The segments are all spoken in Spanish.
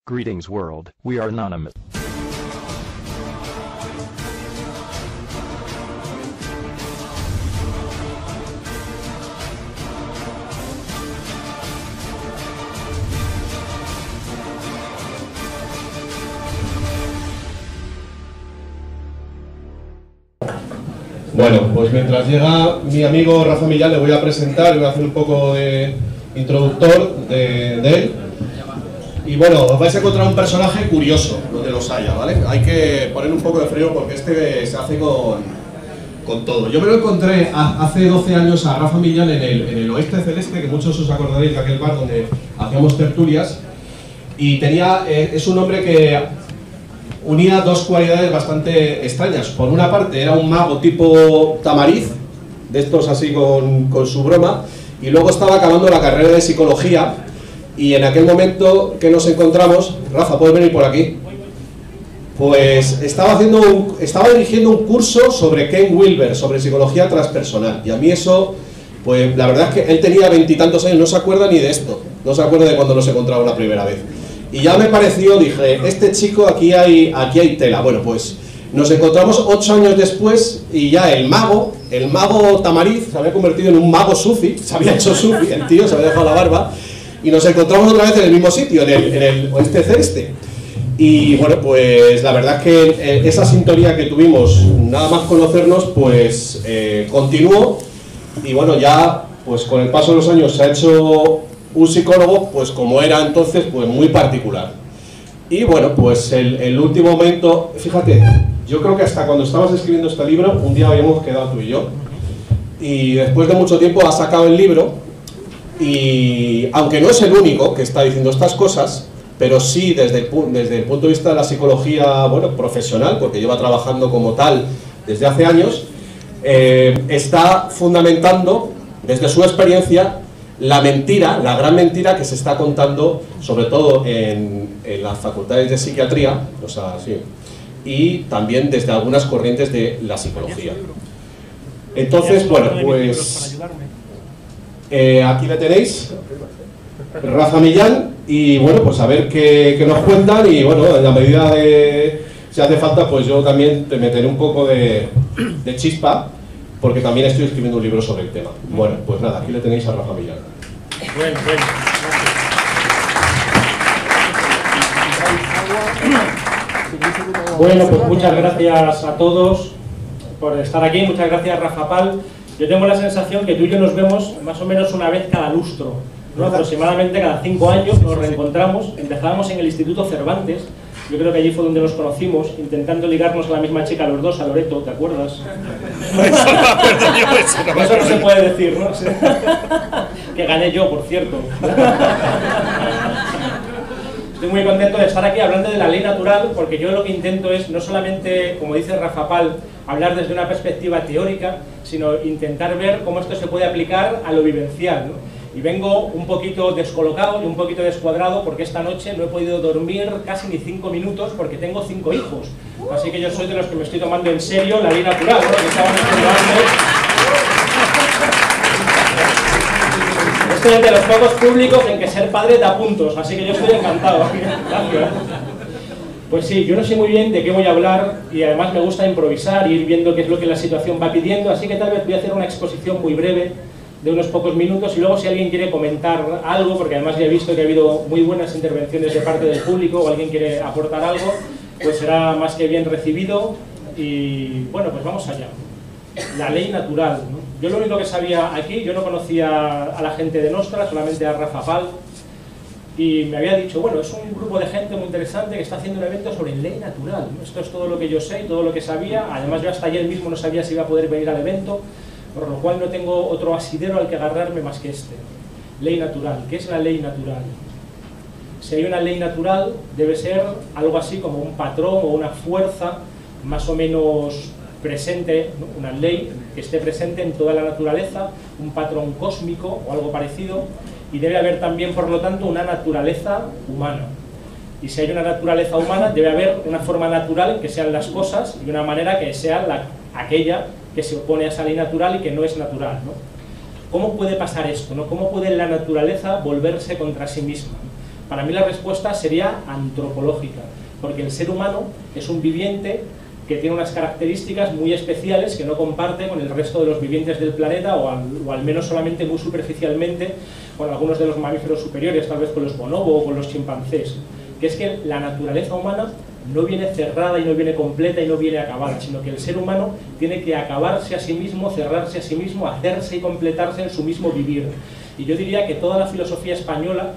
Greetings world, we are anonymous. Bueno, pues mientras llega mi amigo Rafa Millán, le voy a presentar, le voy a hacer un poco de introductor de él. Y bueno, os vais a encontrar un personaje curioso, donde los haya, ¿vale? Hay que poner un poco de frío porque este se hace con todo. Yo me lo encontré hace 12 años a Rafa Millán en el Oeste Celeste, que muchos os acordaréis de aquel bar donde hacíamos tertulias. Y es un hombre que unía dos cualidades bastante extrañas. Por una parte era un mago tipo Tamariz, de estos así con su broma, y luego estaba acabando la carrera de psicología, y en aquel momento que nos encontramos, Rafa, ¿puedes venir por aquí? Pues estaba dirigiendo un curso sobre Ken Wilber, sobre psicología transpersonal, y a mí eso, pues la verdad es que él tenía 20 y tantos años, no se acuerda ni de esto, no se acuerda de cuando nos encontramos la primera vez. Y ya me pareció, dije, este chico aquí hay tela. Bueno, pues nos encontramos 8 años después y ya el mago Tamariz se había convertido en un mago sufi, se había hecho sufi, el tío se había dejado la barba, y nos encontramos otra vez en el mismo sitio, en el Oeste Celeste. Y bueno, pues la verdad es que esa sintonía que tuvimos, nada más conocernos, pues continuó, y bueno, ya pues con el paso de los años se ha hecho un psicólogo, pues como era entonces, pues muy particular. Y bueno, pues el último momento, fíjate, yo creo que hasta cuando estabas escribiendo este libro, un día habíamos quedado tú y yo, y después de mucho tiempo ha sacado el libro, y aunque no es el único que está diciendo estas cosas, pero sí desde el punto de vista de la psicología, bueno, profesional, porque lleva trabajando como tal desde hace años, está fundamentando desde su experiencia la gran mentira que se está contando, sobre todo en las facultades de psiquiatría, o sea, sí, y también desde algunas corrientes de la psicología. Entonces, bueno, pues aquí le tenéis, Rafa Millán, y bueno, pues a ver qué nos cuentan, y bueno, en la medida de si hace falta, pues yo también te meteré un poco de chispa, porque también estoy escribiendo un libro sobre el tema. Bueno, pues nada, aquí le tenéis a Rafa Millán. Bueno. Bueno, pues muchas gracias a todos por estar aquí, muchas gracias Rafa Pal. Yo tengo la sensación que tú y yo nos vemos más o menos una vez cada lustro, ¿no? Aproximadamente cada 5 años nos reencontramos. Empezábamos en el Instituto Cervantes, yo creo que allí fue donde nos conocimos, intentando ligarnos a la misma chica los dos, a Loreto, ¿te acuerdas? Eso no se puede decir, ¿no? Que gané yo, por cierto. Estoy muy contento de estar aquí hablando de la ley natural, porque yo lo que intento es no solamente, como dice Rafa Pal, hablar desde una perspectiva teórica, sino intentar ver cómo esto se puede aplicar a lo vivencial, ¿no? Y vengo un poquito descolocado y un poquito descuadrado porque esta noche no he podido dormir casi ni 5 minutos porque tengo 5 hijos. Así que yo soy de los que me estoy tomando en serio la ley natural, ¿no? Que estaban estudiando. Estoy de los pocos públicos en que ser padre da puntos, así que yo estoy encantado. Gracias. Pues sí, yo no sé muy bien de qué voy a hablar y además me gusta improvisar y ir viendo qué es lo que la situación va pidiendo, así que tal vez voy a hacer una exposición muy breve de unos pocos minutos y luego si alguien quiere comentar algo, porque además ya he visto que ha habido muy buenas intervenciones de parte del público o alguien quiere aportar algo, pues será más que bien recibido. Y bueno, pues vamos allá. La ley natural, ¿no? Yo lo único que sabía aquí, yo no conocía a la gente de Nostra, solamente a Rafa Pal, y me había dicho, bueno, es un grupo de gente muy interesante que está haciendo un evento sobre ley natural, ¿no? Esto es todo lo que yo sé y todo lo que sabía. Además yo hasta ayer mismo no sabía si iba a poder venir al evento, por lo cual no tengo otro asidero al que agarrarme más que este. Ley natural. ¿Qué es la ley natural? Si hay una ley natural, debe ser algo así como un patrón o una fuerza más o menos presente, ¿no? Una ley que esté presente en toda la naturaleza, un patrón cósmico o algo parecido, y debe haber también, por lo tanto, una naturaleza humana. Y si hay una naturaleza humana, debe haber una forma natural en que sean las cosas y una manera que sea aquella que se opone a esa ley natural y que no es natural, ¿no? ¿Cómo puede pasar esto, ¿no? ¿Cómo puede la naturaleza volverse contra sí misma? Para mí la respuesta sería antropológica, porque el ser humano es un viviente que tiene unas características muy especiales que no comparte con el resto de los vivientes del planeta, o al menos solamente muy superficialmente con algunos de los mamíferos superiores, tal vez con los bonobo o con los chimpancés, que es que la naturaleza humana no viene cerrada y no viene completa y no viene acabada, sino que el ser humano tiene que acabarse a sí mismo, cerrarse a sí mismo, hacerse y completarse en su mismo vivir. Y yo diría que toda la filosofía española,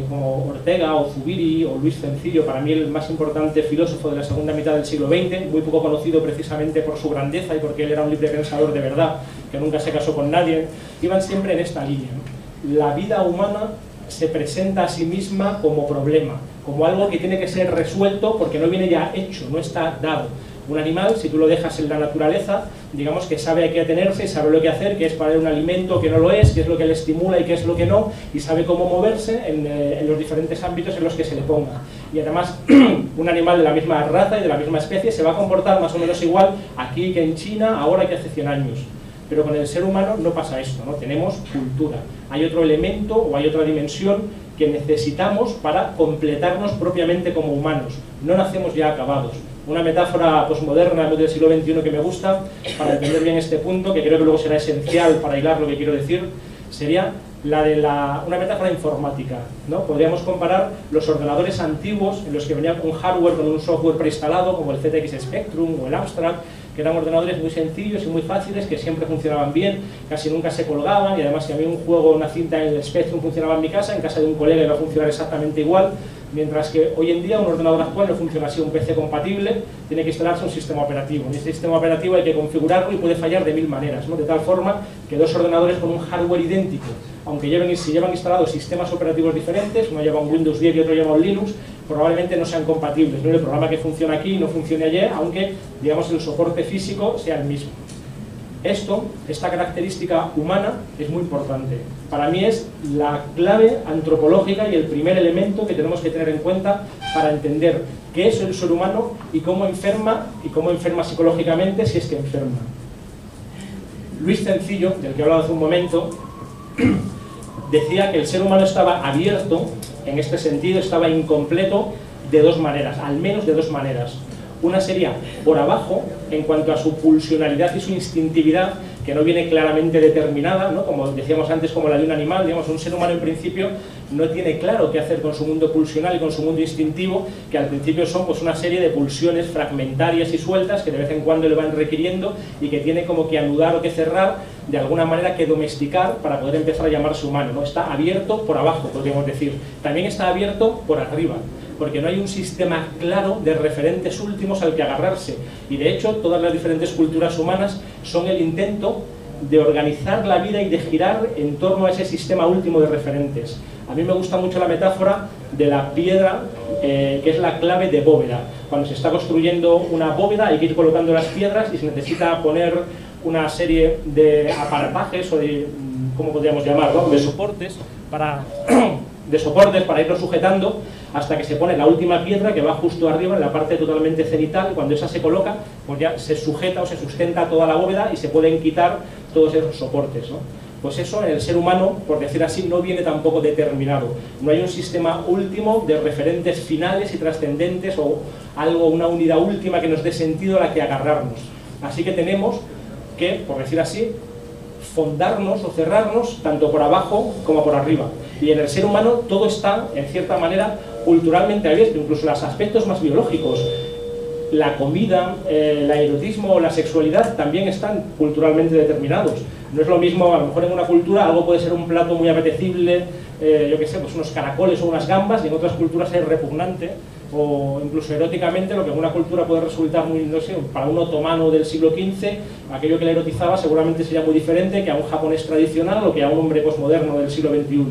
como Ortega o Zubiri o Luis Cencillo, para mí el más importante filósofo de la segunda mitad del siglo XX, muy poco conocido precisamente por su grandeza y porque él era un libre pensador de verdad, que nunca se casó con nadie, iban siempre en esta línea, ¿no? La vida humana se presenta a sí misma como problema, como algo que tiene que ser resuelto porque no viene ya hecho, no está dado. Un animal, si tú lo dejas en la naturaleza, digamos que sabe a qué atenerse y sabe lo que hacer, que es para un alimento, que no lo es, qué es lo que le estimula y qué es lo que no, y sabe cómo moverse en los diferentes ámbitos en los que se le ponga. Y además, un animal de la misma raza y de la misma especie se va a comportar más o menos igual aquí que en China, ahora que hace 100 años. Pero con el ser humano no pasa esto, ¿no? Tenemos cultura. Hay otro elemento o hay otra dimensión que necesitamos para completarnos propiamente como humanos. No nacemos ya acabados. Una metáfora posmoderna del siglo XXI que me gusta, para entender bien este punto, que creo que luego será esencial para hilar lo que quiero decir, sería la de una metáfora informática, ¿no? Podríamos comparar los ordenadores antiguos en los que venía un hardware con un software preinstalado, como el ZX Spectrum o el Amstrad, que eran ordenadores muy sencillos y muy fáciles, que siempre funcionaban bien, casi nunca se colgaban, y además si había un juego, una cinta en el Spectrum funcionaba en mi casa, en casa de un colega iba a funcionar exactamente igual, mientras que hoy en día un ordenador actual no funciona así. Un PC compatible tiene que instalarse un sistema operativo, y ese sistema operativo hay que configurarlo y puede fallar de 1000 maneras, ¿no? De tal forma que dos ordenadores con un hardware idéntico, aunque si llevan instalados sistemas operativos diferentes, uno lleva un Windows 10 y otro lleva un Linux, probablemente no sean compatibles, ¿no? El programa que funciona aquí no funcione allí, aunque digamos el soporte físico sea el mismo. Esta característica humana es muy importante. Para mí es la clave antropológica y el primer elemento que tenemos que tener en cuenta para entender qué es el ser humano y cómo enferma psicológicamente, si es que enferma. Luis Cencillo, del que he hablado hace un momento, decía que el ser humano estaba abierto, en este sentido estaba incompleto de dos maneras, al menos de dos maneras. Una sería por abajo, en cuanto a su pulsionalidad y su instintividad, que no viene claramente determinada, ¿no? Como decíamos antes, como la de un animal. Digamos, un ser humano en principio no tiene claro qué hacer con su mundo pulsional y con su mundo instintivo, que al principio son pues una serie de pulsiones fragmentarias y sueltas que de vez en cuando le van requiriendo y que tiene como que anudar o que cerrar, de alguna manera que domesticar para poder empezar a llamarse humano, ¿no? Está abierto por abajo, podríamos decir. También está abierto por arriba, porque no hay un sistema claro de referentes últimos al que agarrarse. Y de hecho, todas las diferentes culturas humanas son el intento de organizar la vida y de girar en torno a ese sistema último de referentes. A mí me gusta mucho la metáfora de la piedra, que es la clave de bóveda. Cuando se está construyendo una bóveda hay que ir colocando las piedras y se necesita poner una serie de aparatajes o de, ¿cómo podríamos llamarlo?, de soportes para irlo sujetando hasta que se pone la última piedra, que va justo arriba en la parte totalmente cenital. Cuando esa se coloca, pues ya se sujeta o se sustenta toda la bóveda y se pueden quitar todos esos soportes, ¿no? Pues eso en el ser humano, por decir así, no viene tampoco determinado. No hay un sistema último de referentes finales y trascendentes o una unidad última que nos dé sentido a la que agarrarnos. Así que tenemos que, por decir así, fondarnos o cerrarnos tanto por abajo como por arriba. Y en el ser humano todo está, en cierta manera, culturalmente abierto, incluso los aspectos más biológicos. La comida, el erotismo o la sexualidad también están culturalmente determinados. No es lo mismo, a lo mejor en una cultura algo puede ser un plato muy apetecible, yo qué sé, pues unos caracoles o unas gambas, y en otras culturas es repugnante, o incluso eróticamente lo que en una cultura puede resultar muy, no sé, para un otomano del siglo XV, aquello que le erotizaba seguramente sería muy diferente que a un japonés tradicional o que a un hombre posmoderno del siglo XXI.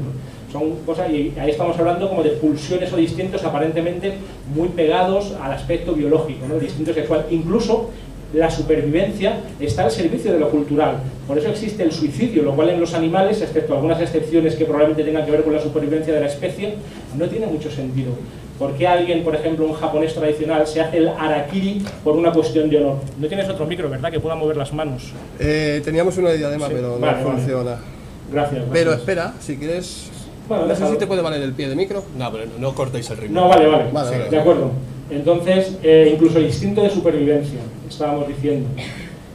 Son cosas, y ahí estamos hablando como de pulsiones o distintos aparentemente muy pegados al aspecto biológico, ¿no? Distinto sexual. Incluso la supervivencia está al servicio de lo cultural. Por eso existe el suicidio, lo cual en los animales, excepto algunas excepciones que probablemente tengan que ver con la supervivencia de la especie, no tiene mucho sentido. ¿Por qué alguien, por ejemplo, un japonés tradicional, se hace el harakiri por una cuestión de honor? No tienes otro micro, ¿verdad?, que pueda mover las manos. Teníamos una diadema, sí, pero no funciona. Gracias. Pero espera, si quieres, Bueno, no sé si te puede valer el pie de micro. No, pero no cortéis el ritmo. No, vale. Vale. De acuerdo. Entonces, incluso el instinto de supervivencia, estábamos diciendo,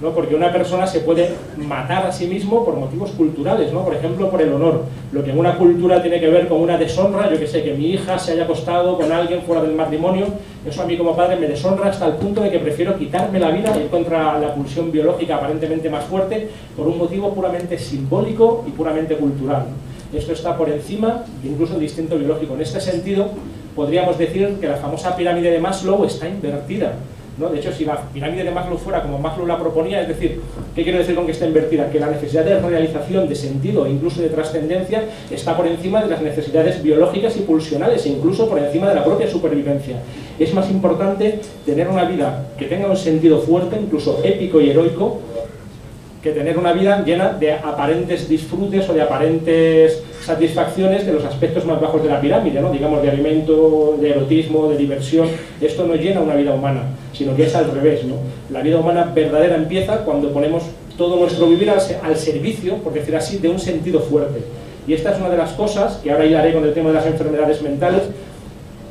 ¿no? Porque una persona se puede matar a sí mismo por motivos culturales, ¿no? Por ejemplo, por el honor. Lo que en una cultura tiene que ver con una deshonra, yo que sé, que mi hija se haya acostado con alguien fuera del matrimonio, eso a mí como padre me deshonra hasta el punto de que prefiero quitarme la vida y ir contra la pulsión biológica aparentemente más fuerte por un motivo puramente simbólico y puramente cultural. Esto está por encima incluso del instinto biológico. En este sentido, podríamos decir que la famosa pirámide de Maslow está invertida, ¿no? De hecho, si la pirámide de Maslow fuera como Maslow la proponía, es decir, ¿qué quiero decir con que está invertida? Que la necesidad de realización, de sentido e incluso de trascendencia está por encima de las necesidades biológicas y pulsionales e incluso por encima de la propia supervivencia. Es más importante tener una vida que tenga un sentido fuerte, incluso épico y heroico, que tener una vida llena de aparentes disfrutes o de aparentes satisfacciones de los aspectos más bajos de la pirámide, ¿no? Digamos, de alimento, de erotismo, de diversión. Esto no llena una vida humana, sino que es al revés, ¿no? La vida humana verdadera empieza cuando ponemos todo nuestro vivir al servicio, por decir así, de un sentido fuerte. Y esta es una de las cosas, que ahora hilaré con el tema de las enfermedades mentales,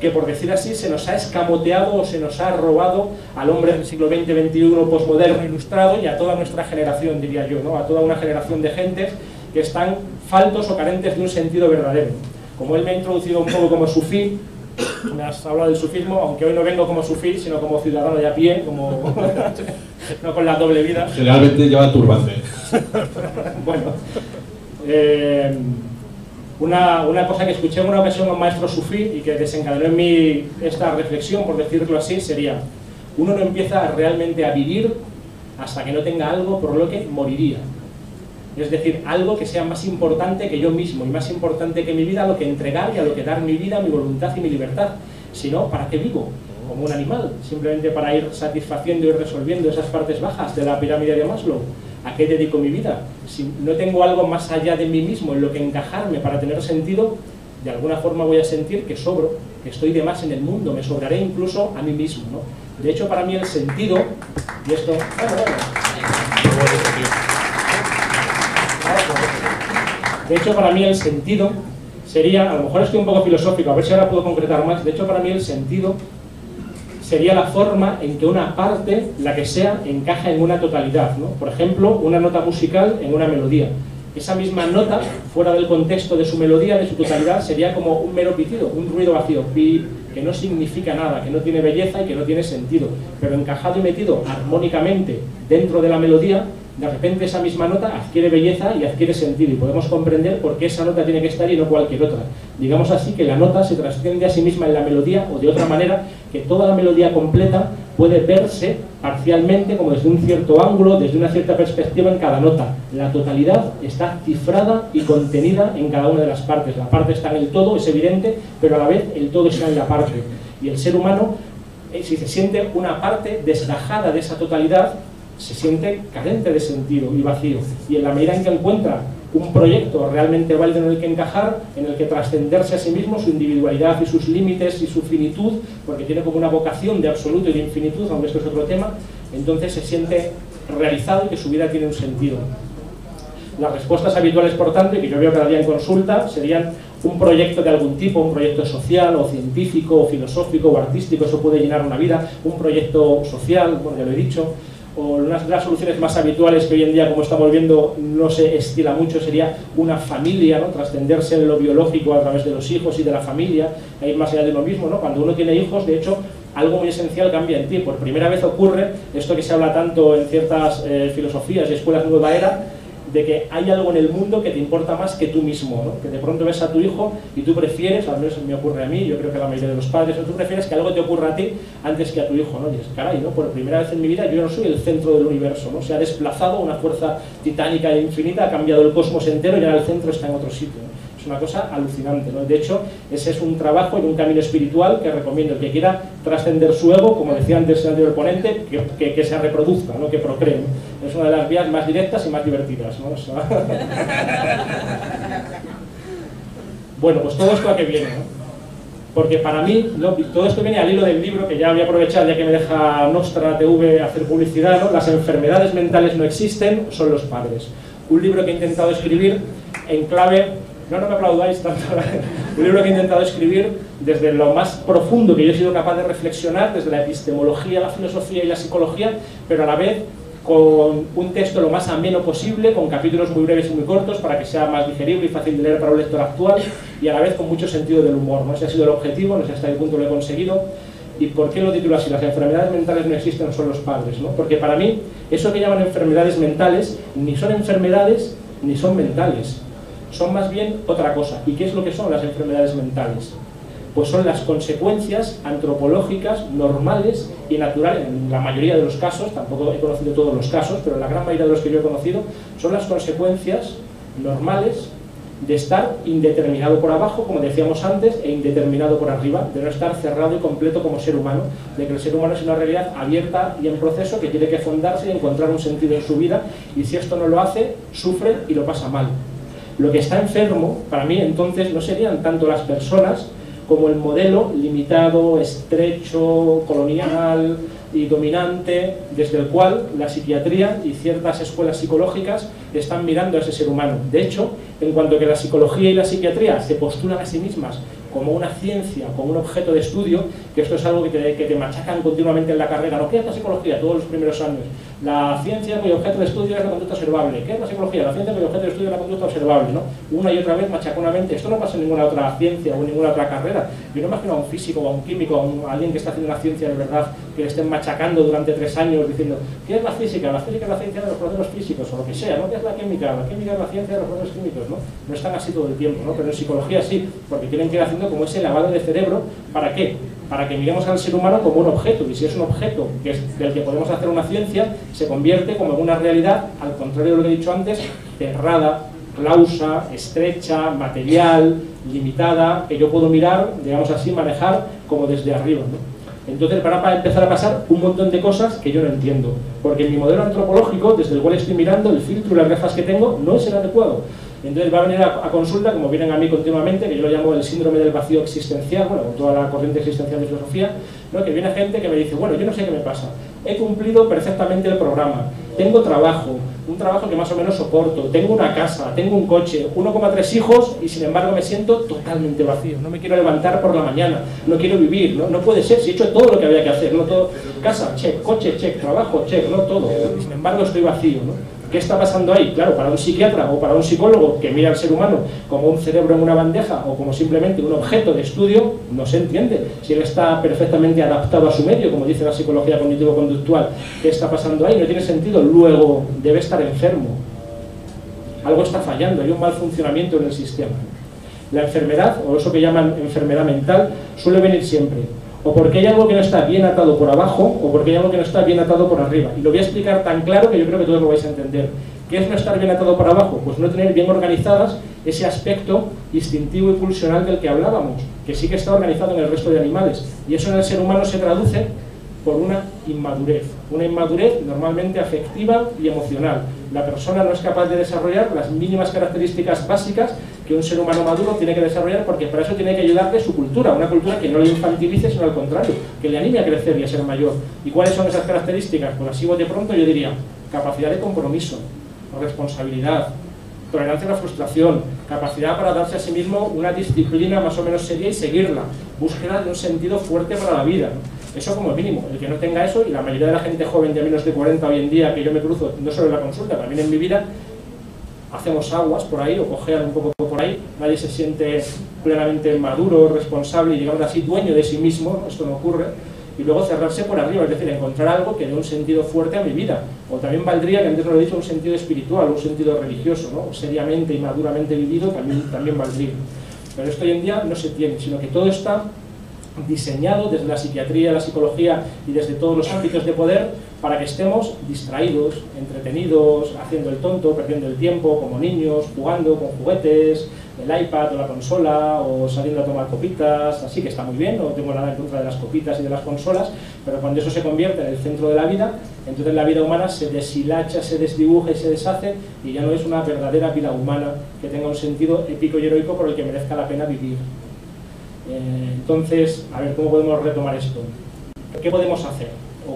que por decir así se nos ha escamoteado o se nos ha robado al hombre del siglo XX-XXI posmoderno ilustrado y a toda nuestra generación, diría yo, ¿no? A toda una generación de gentes que están faltos o carentes de un sentido verdadero. Como él me ha introducido un poco como sufí, me has hablado del sufismo, aunque hoy no vengo como sufí, sino como ciudadano de a pie, como no con la doble vida. Generalmente lleva turbante. Bueno, una cosa que escuché en una ocasión a un maestro sufí y que desencadenó en mí esta reflexión, por decirlo así, sería: uno no empieza realmente a vivir hasta que no tenga algo por lo que moriría. Es decir, algo que sea más importante que yo mismo y más importante que mi vida, a lo que entregar y a lo que dar mi vida, mi voluntad y mi libertad. Si no, ¿para qué vivo? Como un animal, simplemente para ir satisfaciendo y resolviendo esas partes bajas de la pirámide de Maslow. ¿A qué dedico mi vida? Si no tengo algo más allá de mí mismo en lo que encajarme para tener sentido, de alguna forma voy a sentir que sobro, que estoy de más en el mundo, me sobraré incluso a mí mismo, ¿no? De hecho, para mí el sentido, y esto... De hecho, para mí el sentido sería, a lo mejor estoy un poco filosófico, a ver si ahora puedo concretar más. De hecho, para mí el sentido sería la forma en que una parte, la que sea, encaja en una totalidad, ¿no? Por ejemplo, una nota musical en una melodía. Esa misma nota, fuera del contexto de su melodía, de su totalidad, sería como un mero pitido, un ruido vacío, pip, que no significa nada, que no tiene belleza y que no tiene sentido. Pero encajado y metido armónicamente dentro de la melodía, de repente esa misma nota adquiere belleza y adquiere sentido, y podemos comprender por qué esa nota tiene que estar y no cualquier otra. Digamos así que la nota se trasciende a sí misma en la melodía, o de otra manera, que toda la melodía completa puede verse parcialmente, como desde un cierto ángulo, desde una cierta perspectiva en cada nota. La totalidad está cifrada y contenida en cada una de las partes. La parte está en el todo, es evidente, pero a la vez el todo está en la parte. Y el ser humano, si se siente una parte desgajada de esa totalidad, se siente carente de sentido y vacío. Y en la medida en que encuentra un proyecto realmente válido en el que encajar, en el que trascenderse a sí mismo, su individualidad y sus límites y su finitud, porque tiene como una vocación de absoluto y de infinitud, aunque esto es otro tema, entonces se siente realizado y que su vida tiene un sentido. Las respuestas habituales, por tanto, y que yo veo cada día en consulta, serían un proyecto de algún tipo, un proyecto social o científico o filosófico o artístico, eso puede llenar una vida, un proyecto social, bueno, ya lo he dicho. O unas de las soluciones más habituales que hoy en día, como estamos viendo, no se estila mucho, sería una familia, ¿no? Trascenderse en lo biológico a través de los hijos y de la familia, ir más allá de lo mismo, ¿no? Cuando uno tiene hijos, de hecho, algo muy esencial cambia en ti. Por primera vez ocurre esto que se habla tanto en ciertas filosofías y escuelas nueva era, de que hay algo en el mundo que te importa más que tú mismo, ¿no? Que de pronto ves a tu hijo y tú prefieres, al menos me ocurre a mí, yo creo que a la mayoría de los padres, tú prefieres que algo te ocurra a ti antes que a tu hijo, ¿no? Y es, caray, ¿no? Por primera vez en mi vida yo no soy el centro del universo, ¿no? Se ha desplazado una fuerza titánica e infinita, ha cambiado el cosmos entero y ahora el centro está en otro sitio, ¿no? Es una cosa alucinante, ¿no? De hecho, ese es un trabajo y un camino espiritual que recomiendo. El que quiera trascender su ego, como decía antes el anterior ponente, que se reproduzca, ¿no? Que procree, ¿no? Es una de las vías más directas y más divertidas, ¿no? O sea... Bueno, pues todo esto a qué viene, ¿no? Porque para mí, ¿no? Todo esto viene al hilo del libro, que ya voy a aprovechar, ya que me deja Nostra TV hacer publicidad, ¿no? Las enfermedades mentales no existen, son los padres. Un libro que he intentado escribir en clave No me aplaudáis tanto. Un libro que he intentado escribir desde lo más profundo que yo he sido capaz de reflexionar, desde la epistemología, la filosofía y la psicología, pero a la vez con un texto lo más ameno posible, con capítulos muy breves y muy cortos para que sea más digerible y fácil de leer para un lector actual, y a la vez con mucho sentido del humor, ¿no? Ese ha sido el objetivo, no sé hasta qué punto lo he conseguido. ¿Y por qué lo titulo así? Las enfermedades mentales no existen, son los padres, ¿no? Porque para mí, eso que llaman enfermedades mentales, ni son enfermedades ni son mentales. Son más bien otra cosa. ¿Y qué es lo que son las enfermedades mentales? Pues son las consecuencias antropológicas, normales y naturales, en la mayoría de los casos, tampoco he conocido todos los casos, pero en la gran mayoría de los que yo he conocido, son las consecuencias normales de estar indeterminado por abajo, como decíamos antes, e indeterminado por arriba, de no estar cerrado y completo como ser humano, de que el ser humano es una realidad abierta y en proceso que tiene que fundarse y encontrar un sentido en su vida, y si esto no lo hace, sufre y lo pasa mal. Lo que está enfermo, para mí entonces, no serían tanto las personas como el modelo limitado, estrecho, colonial y dominante, desde el cual la psiquiatría y ciertas escuelas psicológicas están mirando a ese ser humano. De hecho, en cuanto que la psicología y la psiquiatría se postulan a sí mismas como una ciencia, como un objeto de estudio, que esto es algo que te machacan continuamente en la carrera. ¿No? ¿Qué es la psicología? Todos los primeros años. La ciencia cuyo objeto de estudio es la conducta observable. ¿Qué es la psicología? La ciencia cuyo objeto de estudio es la conducta observable, ¿no? Una y otra vez machaconamente. Esto no pasa en ninguna otra ciencia o en ninguna otra carrera. Yo no imagino a un físico o a un químico, a alguien que está haciendo una ciencia de verdad, que le estén machacando durante 3 años diciendo ¿qué es la física? La física es la ciencia de los procesos físicos, o lo que sea, ¿no? ¿Qué es la química? La química es la ciencia de los procesos químicos, ¿no? No están así todo el tiempo, ¿no? Pero en psicología sí, porque tienen que ir haciendo como ese lavado de cerebro. ¿Para qué? Para que miremos al ser humano como un objeto, y si es un objeto que es del que podemos hacer una ciencia, se convierte como en una realidad, al contrario de lo que he dicho antes, cerrada, clausa, estrecha, material, limitada, que yo puedo mirar, digamos así, manejar como desde arriba, ¿no? Entonces van a empezar a pasar un montón de cosas que yo no entiendo, porque en mi modelo antropológico, desde el cual estoy mirando, el filtro y las gafas que tengo no es el adecuado. Entonces va a venir a consulta, como vienen a mí continuamente, que yo lo llamo el síndrome del vacío existencial, bueno, con toda la corriente existencial de filosofía, ¿no? Que viene gente que me dice, bueno, yo no sé qué me pasa, he cumplido perfectamente el programa, tengo trabajo, un trabajo que más o menos soporto, tengo una casa, tengo un coche, 1,3 hijos y sin embargo me siento totalmente vacío, no me quiero levantar por la mañana, no quiero vivir, no puede ser, si he hecho todo lo que había que hacer, no todo, casa, check, coche, check, trabajo, check, no todo, y sin embargo estoy vacío, ¿no? ¿Qué está pasando ahí? Claro, para un psiquiatra o para un psicólogo que mira al ser humano como un cerebro en una bandeja o como simplemente un objeto de estudio, no se entiende. Si él está perfectamente adaptado a su medio, como dice la psicología cognitivo-conductual, ¿qué está pasando ahí? No tiene sentido. Luego debe estar enfermo. Algo está fallando, hay un mal funcionamiento en el sistema. La enfermedad, o eso que llaman enfermedad mental, suele venir siempre o porque hay algo que no está bien atado por abajo, o porque hay algo que no está bien atado por arriba. Y lo voy a explicar tan claro que yo creo que todos lo vais a entender. ¿Qué es no estar bien atado por abajo? Pues no tener bien organizadas ese aspecto instintivo y pulsional del que hablábamos, que sí que está organizado en el resto de animales. Y eso en el ser humano se traduce por una inmadurez normalmente afectiva y emocional. La persona no es capaz de desarrollar las mínimas características básicas que un ser humano maduro tiene que desarrollar, porque para eso tiene que ayudarle su cultura, una cultura que no le infantilice, sino al contrario, que le anime a crecer y a ser mayor. ¿Y cuáles son esas características? Pues así de pronto yo diría, capacidad de compromiso, responsabilidad, tolerancia a la frustración, capacidad para darse a sí mismo una disciplina más o menos seria y seguirla, búsqueda de un sentido fuerte para la vida, ¿no? Eso como mínimo. El que no tenga eso, y la mayoría de la gente joven de menos de 40 hoy en día que yo me cruzo, no solo en la consulta, también en mi vida, hacemos aguas por ahí o cojean un poco por ahí, nadie se siente plenamente maduro, responsable y digamos así dueño de sí mismo, esto no ocurre, y luego cerrarse por arriba, es decir, encontrar algo que dé un sentido fuerte a mi vida, o también valdría, que antes no lo he dicho, un sentido espiritual, un sentido religioso, ¿no? Seriamente y maduramente vivido también valdría. Pero esto hoy en día no se tiene, sino que todo está diseñado desde la psiquiatría, la psicología y desde todos los ámbitos de poder para que estemos distraídos, entretenidos, haciendo el tonto, perdiendo el tiempo como niños, jugando con juguetes, el iPad o la consola, o saliendo a tomar copitas, así que está muy bien, no tengo nada en contra de las copitas y de las consolas, pero cuando eso se convierte en el centro de la vida, entonces la vida humana se deshilacha, se desdibuja y se deshace, y ya no es una verdadera vida humana que tenga un sentido épico y heroico por el que merezca la pena vivir. Entonces, a ver, ¿cómo podemos retomar esto? ¿Qué podemos hacer?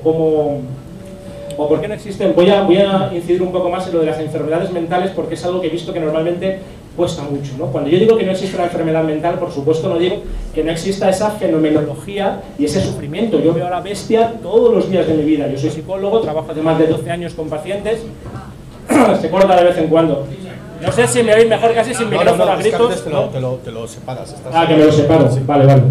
¿O por qué no existen? Voy a incidir un poco más en lo de las enfermedades mentales, porque es algo que he visto que normalmente cuesta mucho, ¿no? Cuando yo digo que no existe una enfermedad mental, por supuesto no digo que no exista esa fenomenología y ese sufrimiento. Yo veo a la bestia todos los días de mi vida. Yo soy psicólogo, trabajo hace más de 12 años con pacientes. Se corta de vez en cuando. No sé si me oís mejor casi sin micrófono a gritos. Te lo separas. Que me lo separo. Sí. Vale.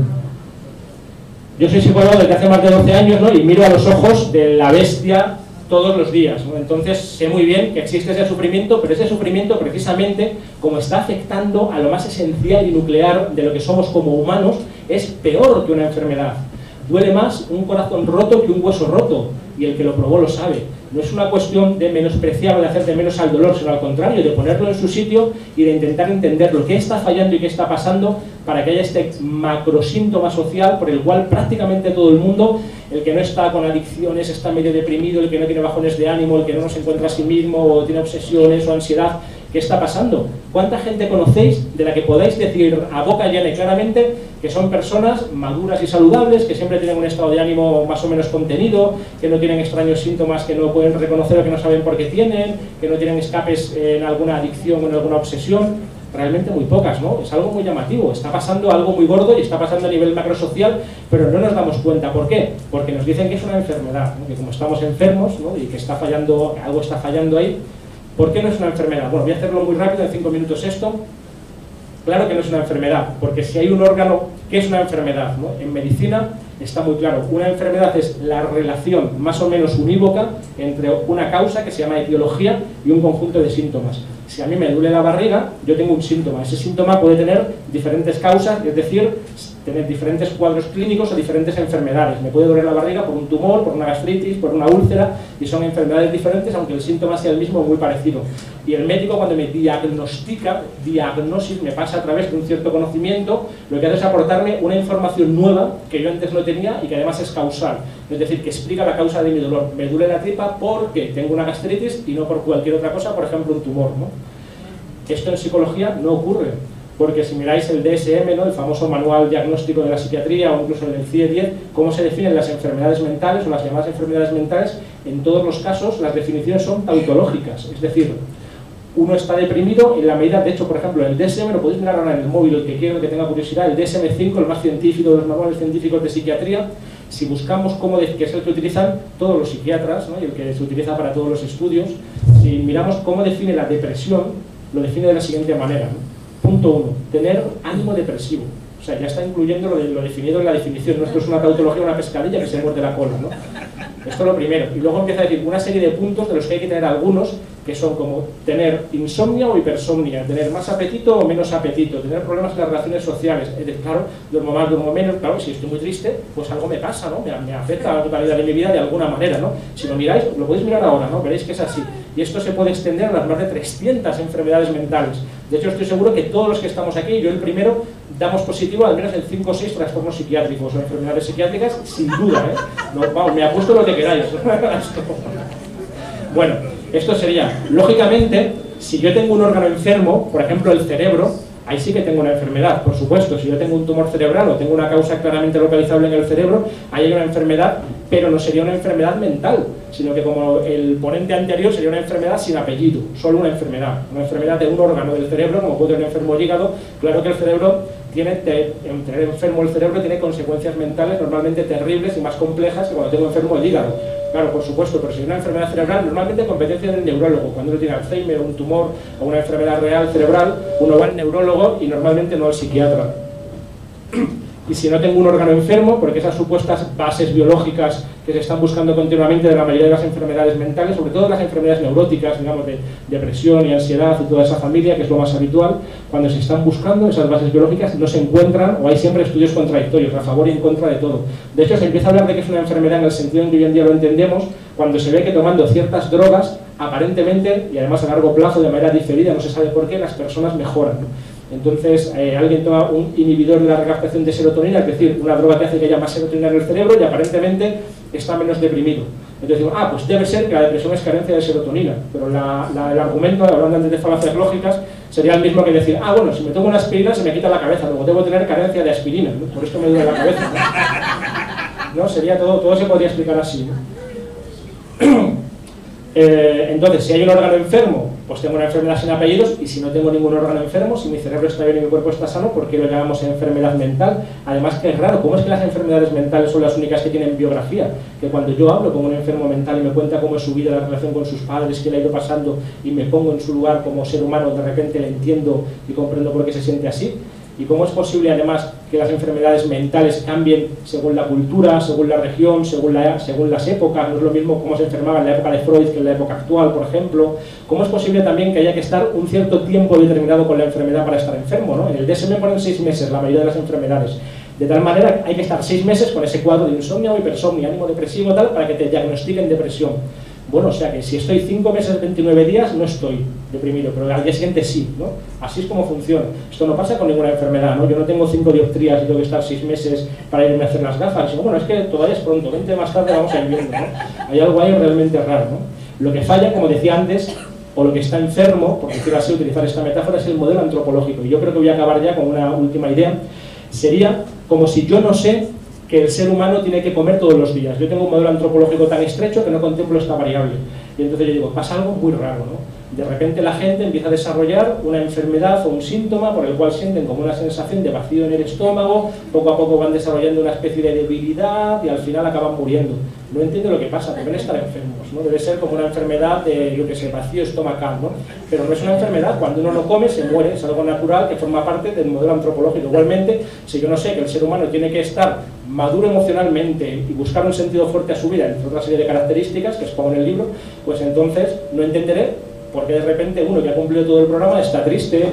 Yo soy psicólogo desde hace más de 12 años, ¿no? Y miro a los ojos de la bestia todos los días, ¿no? Entonces sé muy bien que existe ese sufrimiento, pero ese sufrimiento precisamente, como está afectando a lo más esencial y nuclear de lo que somos como humanos, es peor que una enfermedad. Duele más un corazón roto que un hueso roto, y el que lo probó lo sabe. No es una cuestión de menospreciar o de hacer de menos al dolor, sino al contrario, de ponerlo en su sitio y de intentar entender lo que está fallando y qué está pasando para que haya este macrosíntoma social por el cual prácticamente todo el mundo, el que no está con adicciones, está medio deprimido, el que no tiene bajones de ánimo, el que no se encuentra a sí mismo o tiene obsesiones o ansiedad, ¿qué está pasando? ¿Cuánta gente conocéis de la que podáis decir a boca llena y claramente que son personas maduras y saludables, que siempre tienen un estado de ánimo más o menos contenido, que no tienen extraños síntomas que no pueden reconocer o que no saben por qué tienen, que no tienen escapes en alguna adicción o en alguna obsesión? Realmente muy pocas, ¿no? Es algo muy llamativo, está pasando algo muy gordo y está pasando a nivel macrosocial, pero no nos damos cuenta. ¿Por qué? Porque nos dicen que es una enfermedad, ¿no? Que como estamos enfermos, ¿no? Y que está fallando, algo está fallando ahí. ¿Por qué no es una enfermedad? Bueno, voy a hacerlo muy rápido, en 5 minutos esto. Claro que no es una enfermedad, porque si hay un órgano, ¿qué es una enfermedad? ¿No? En medicina está muy claro, una enfermedad es la relación más o menos unívoca entre una causa que se llama etiología y un conjunto de síntomas. Si a mí me duele la barriga, yo tengo un síntoma. Ese síntoma puede tener diferentes causas, es decir, tener diferentes cuadros clínicos o diferentes enfermedades. Me puede doler la barriga por un tumor, por una gastritis, por una úlcera, y son enfermedades diferentes, aunque el síntoma sea el mismo o muy parecido. Y el médico, cuando me diagnostica, diagnosis, me pasa a través de un cierto conocimiento, lo que hace es aportarme una información nueva que yo antes no tenía y que además es causal. Es decir, que explica la causa de mi dolor. Me duele la tripa porque tengo una gastritis y no por cualquier otra cosa, por ejemplo un tumor, ¿no? Esto en psicología no ocurre, porque si miráis el DSM, ¿no? El famoso manual diagnóstico de la psiquiatría, o incluso el CIE-10, cómo se definen las enfermedades mentales o las llamadas enfermedades mentales, en todos los casos las definiciones son tautológicas, es decir, uno está deprimido en la medida, de hecho, por ejemplo, el DSM, lo podéis mirar ahora en el móvil, el que quiera, el que tenga curiosidad, el DSM-5, el más científico de los manuales científicos de psiquiatría. Si buscamos que es el que utilizan todos los psiquiatras, ¿no? Y el que se utiliza para todos los estudios, si miramos cómo define la depresión, lo define de la siguiente manera, ¿no? Punto 1, tener ánimo depresivo. O sea, ya está incluyendo lo definido en la definición. No, esto es una tautología, una pescadilla que se muerde la cola, ¿no? Esto es lo primero. Y luego empieza a decir una serie de puntos de los que hay que tener algunos, que son como tener insomnia o hipersomnia, tener más apetito o menos apetito, tener problemas en las relaciones sociales. Claro, duermo más, duermo menos. Claro, si estoy muy triste, pues algo me pasa, ¿no? Me afecta a la totalidad de mi vida de alguna manera, ¿no? Si lo miráis, lo podéis mirar ahora, ¿no? Veréis que es así. Y esto se puede extender a las más de 300 enfermedades mentales. De hecho, estoy seguro que todos los que estamos aquí, yo el primero, damos positivo al menos en 5 o 6 trastornos psiquiátricos o enfermedades psiquiátricas, sin duda, ¿eh? No, vamos, me apuesto lo que queráis. Bueno, esto sería, lógicamente, si yo tengo un órgano enfermo, por ejemplo el cerebro, ahí sí que tengo una enfermedad, por supuesto. Si yo tengo un tumor cerebral o tengo una causa claramente localizable en el cerebro, ahí hay una enfermedad, pero no sería una enfermedad mental, sino que como el ponente anterior sería una enfermedad sin apellido, solo una enfermedad de un órgano del cerebro, como puede tener enfermo el hígado. Claro que el cerebro tener enfermo el cerebro tiene consecuencias mentales normalmente terribles y más complejas que cuando tengo enfermo el hígado. Claro, por supuesto, pero si es una enfermedad cerebral, normalmente competencia del neurólogo. Cuando uno tiene Alzheimer, un tumor o una enfermedad real cerebral, uno va al neurólogo y normalmente no al psiquiatra. Y si no tengo un órgano enfermo, porque esas supuestas bases biológicas que se están buscando continuamente de la mayoría de las enfermedades mentales, sobre todo las enfermedades neuróticas, digamos, de depresión y ansiedad y toda esa familia, que es lo más habitual, cuando se están buscando esas bases biológicas no se encuentran, o hay siempre estudios contradictorios, a favor y en contra de todo. De hecho, se empieza a hablar de que es una enfermedad en el sentido en que hoy en día lo entendemos, cuando se ve que tomando ciertas drogas, aparentemente, y además a largo plazo, de manera diferida, no se sabe por qué, las personas mejoran, ¿no? Entonces, alguien toma un inhibidor de la recaptación de serotonina, es decir, una droga que hace que haya más serotonina en el cerebro y aparentemente está menos deprimido. Entonces digo, pues debe ser que la depresión es carencia de serotonina. Pero el argumento, hablando antes de falacias lógicas, sería el mismo que decir, bueno, si me tomo una aspirina se me quita la cabeza, luego debo tener carencia de aspirina, ¿no? Por esto me duele la cabeza, ¿no? Sería todo se podría explicar así, ¿no? Entonces, si hay un órgano enfermo, pues tengo una enfermedad sin apellidos, y si no tengo ningún órgano enfermo, si mi cerebro está bien y mi cuerpo está sano, ¿por qué lo llamamos enfermedad mental? Además, que es raro, ¿cómo es que las enfermedades mentales son las únicas que tienen biografía? Que cuando yo hablo con un enfermo mental y me cuenta cómo es su vida, la relación con sus padres, qué le ha ido pasando, y me pongo en su lugar como ser humano, de repente le entiendo y comprendo por qué se siente así. ¿Y cómo es posible, además, que las enfermedades mentales cambien según la cultura, según la región, según las épocas? No es lo mismo cómo se enfermaba en la época de Freud que en la época actual, por ejemplo. ¿Cómo es posible también que haya que estar un cierto tiempo determinado con la enfermedad para estar enfermo, ¿no? En el DSM ponen 6 meses, la mayoría de las enfermedades. De tal manera que hay que estar 6 meses con ese cuadro de insomnio o hipersomnia, ánimo depresivo, tal, para que te diagnostiquen depresión. Bueno, o sea que si estoy 5 meses, 29 días, no estoy deprimido, pero al día siguiente sí, ¿no? Así es como funciona. Esto no pasa con ninguna enfermedad, ¿no? Yo no tengo 5 dioptrías y tengo que estar 6 meses para irme a hacer las gafas. Digo, bueno, es que todavía es pronto, 20 más tarde vamos a ir viendo, ¿no? Hay algo ahí realmente raro, ¿no? Lo que falla, como decía antes, o lo que está enfermo, por decir así, utilizar esta metáfora, es el modelo antropológico. Y yo creo que voy a acabar ya con una última idea. Sería como si yo no sé que el ser humano tiene que comer todos los días. Yo tengo un modelo antropológico tan estrecho que no contemplo esta variable. Y entonces yo digo, pasa algo muy raro, ¿no? De repente la gente empieza a desarrollar una enfermedad o un síntoma por el cual sienten como una sensación de vacío en el estómago, poco a poco van desarrollando una especie de debilidad y al final acaban muriendo. No entiendo lo que pasa, deben estar enfermos, ¿no? Debe ser como una enfermedad de, yo qué sé, vacío estomacal, ¿no? Pero no es una enfermedad, cuando uno no come se muere, es algo natural que forma parte del modelo antropológico. Igualmente, si yo no sé que el ser humano tiene que estar maduro emocionalmente y buscar un sentido fuerte a su vida, entre otra serie de características que expongo en el libro, pues entonces no entenderé porque de repente uno que ha cumplido todo el programa está triste,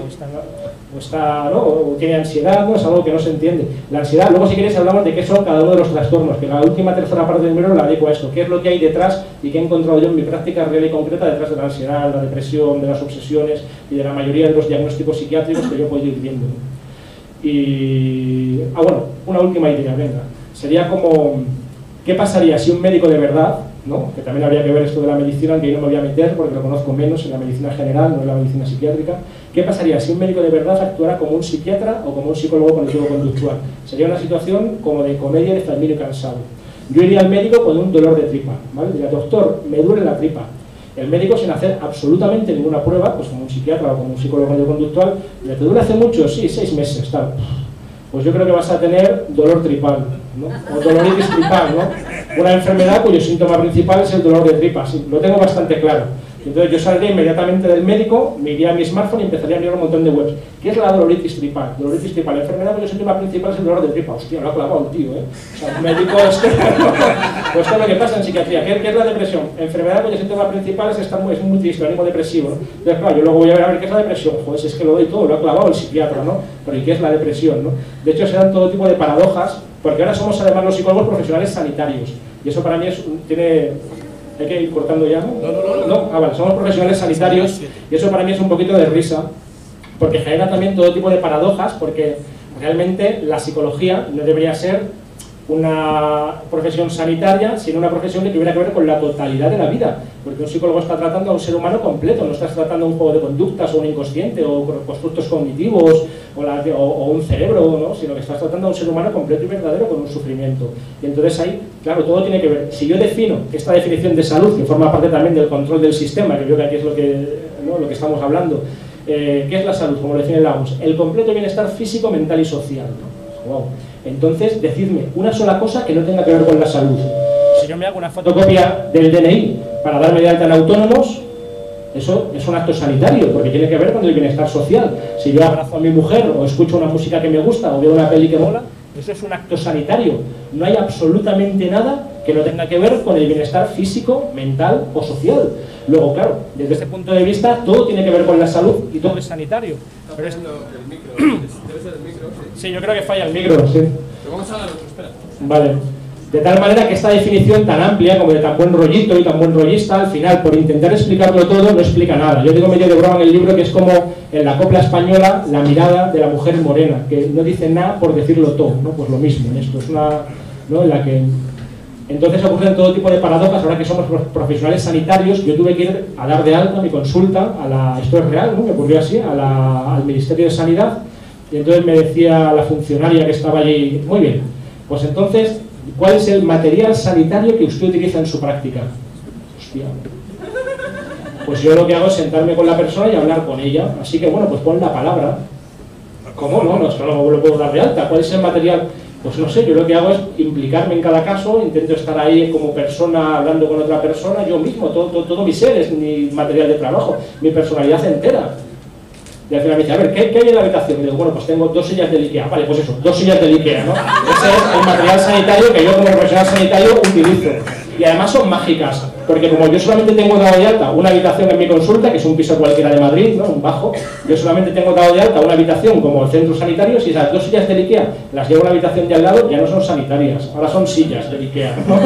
o tiene ansiedad, ¿no? Es algo que no se entiende. La ansiedad, luego si queréis hablamos de qué son cada uno de los trastornos, que la última tercera parte del libro la dedico a esto, qué es lo que hay detrás y qué he encontrado yo en mi práctica real y concreta detrás de la ansiedad, la depresión, de las obsesiones y de la mayoría de los diagnósticos psiquiátricos que yo he podido ir viendo, ¿no? Y, bueno, una última idea, venga, sería como, ¿qué pasaría si un médico de verdad, ¿no? Que también habría que ver esto de la medicina, aunque yo no me voy a meter porque lo conozco menos en la medicina general, no en la medicina psiquiátrica. ¿Qué pasaría si un médico de verdad actuara como un psiquiatra o como un psicólogo cognitivo-conductual? Sería una situación como de comedia de Fermín y cansado. Yo iría al médico con un dolor de tripa, ¿vale? Diría, doctor, me duele la tripa. El médico, sin hacer absolutamente ninguna prueba, pues como un psiquiatra o como un psicólogo cognitivo-conductual, ¿te duele hace mucho? Sí, 6 meses, tal. Pues yo creo que vas a tener dolor tripal, ¿no? O doloritis tripal, ¿no? Una enfermedad cuyo síntoma principal es el dolor de tripa, sí, lo tengo bastante claro. Entonces yo saldría inmediatamente del médico, me iría a mi smartphone y empezaría a mirar un montón de webs. ¿Qué es la doloritis tripal? Doloritis tripal, la enfermedad cuyo síntoma principal es el dolor de tripa. Hostia, lo ha clavado el tío, ¿eh? O sea, un médico es que... Pues esto es lo que pasa en psiquiatría. ¿Qué es la depresión? Enfermedad cuyo síntoma principal es muy triste, ánimo depresivo, ¿no? Entonces, claro, yo luego voy a ver qué es la depresión. Joder, si es que lo doy todo, lo ha clavado el psiquiatra, ¿no? Pero ¿y qué es la depresión, no? De hecho, se dan todo tipo de paradojas, porque ahora somos además los psicólogos profesionales sanitarios. Y eso para mí hay que ir cortando ya, ¿no? No, vale, somos profesionales sanitarios y eso para mí es un poquito de risa, porque genera también todo tipo de paradojas, porque realmente la psicología no debería ser una profesión sanitaria, sino una profesión que tuviera que ver con la totalidad de la vida, porque un psicólogo está tratando a un ser humano completo, no estás tratando un juego de conductas o un inconsciente o constructos cognitivos o un cerebro, ¿no? Sino que estás tratando a un ser humano completo y verdadero con un sufrimiento. Y entonces ahí, claro, todo tiene que ver. Si yo defino esta definición de salud, que forma parte también del control del sistema, que creo que aquí es lo que estamos hablando, ¿qué es la salud? Como lo define la OMS, el completo bienestar físico, mental y social, ¿no? Wow. Entonces, decidme una sola cosa que no tenga que ver con la salud. Si yo me hago una fotocopia del DNI para darme de alta en autónomos, eso es un acto sanitario, porque tiene que ver con el bienestar social. Si yo abrazo a mi mujer, o escucho una música que me gusta, o veo una peli que mola, eso es un acto sanitario. No hay absolutamente nada que no tenga que ver con el bienestar físico, mental o social. Luego, claro, desde ese punto de vista, todo tiene que ver con la salud y todo es sanitario. Pero el micro, debe ser el micro. Sí, yo creo que falla el micro, sí. Pero vamos a dar otro, espera. Vale. De tal manera que esta definición tan amplia, como de tan buen rollito y tan buen rollista, al final, por intentar explicarlo todo, no explica nada. Yo digo medio de broma en el libro que es como en la copla española la mirada de la mujer morena, que no dice nada por decirlo todo, ¿no? Pues lo mismo en esto, es una, ¿no? En la que... Entonces ocurren todo tipo de paradojas. Ahora que somos profesionales sanitarios, yo tuve que ir a dar de alta mi consulta, esto es real, ¿no? Me ocurrió así, al Ministerio de Sanidad, y entonces me decía la funcionaria que estaba allí, muy bien, pues entonces, ¿cuál es el material sanitario que usted utiliza en su práctica? Hostia. pues yo lo que hago es sentarme con la persona y hablar con ella. Así que bueno, pues pon la palabra. ¿Cómo no? No, esto no lo puedo dar de alta. ¿Cuál es el material? Pues no sé, yo lo que hago es implicarme en cada caso, intento estar ahí como persona hablando con otra persona, yo mismo, todo mi ser es mi material de trabajo, mi personalidad entera. Y al final me dice, a ver, ¿qué hay en la habitación? Y digo, bueno, pues tengo 2 sillas del IKEA. Vale, pues eso, 2 sillas del IKEA, ¿no? Ese es el material sanitario que yo como profesional sanitario utilizo. Y además son mágicas, porque como yo solamente tengo dado de alta una habitación en mi consulta, que es un piso cualquiera de Madrid, ¿no? Un bajo, yo solamente tengo dado de alta una habitación como el centro sanitario, si esas 2 sillas del IKEA las llevo a la habitación de al lado, ya no son sanitarias, ahora son sillas del IKEA, ¿no?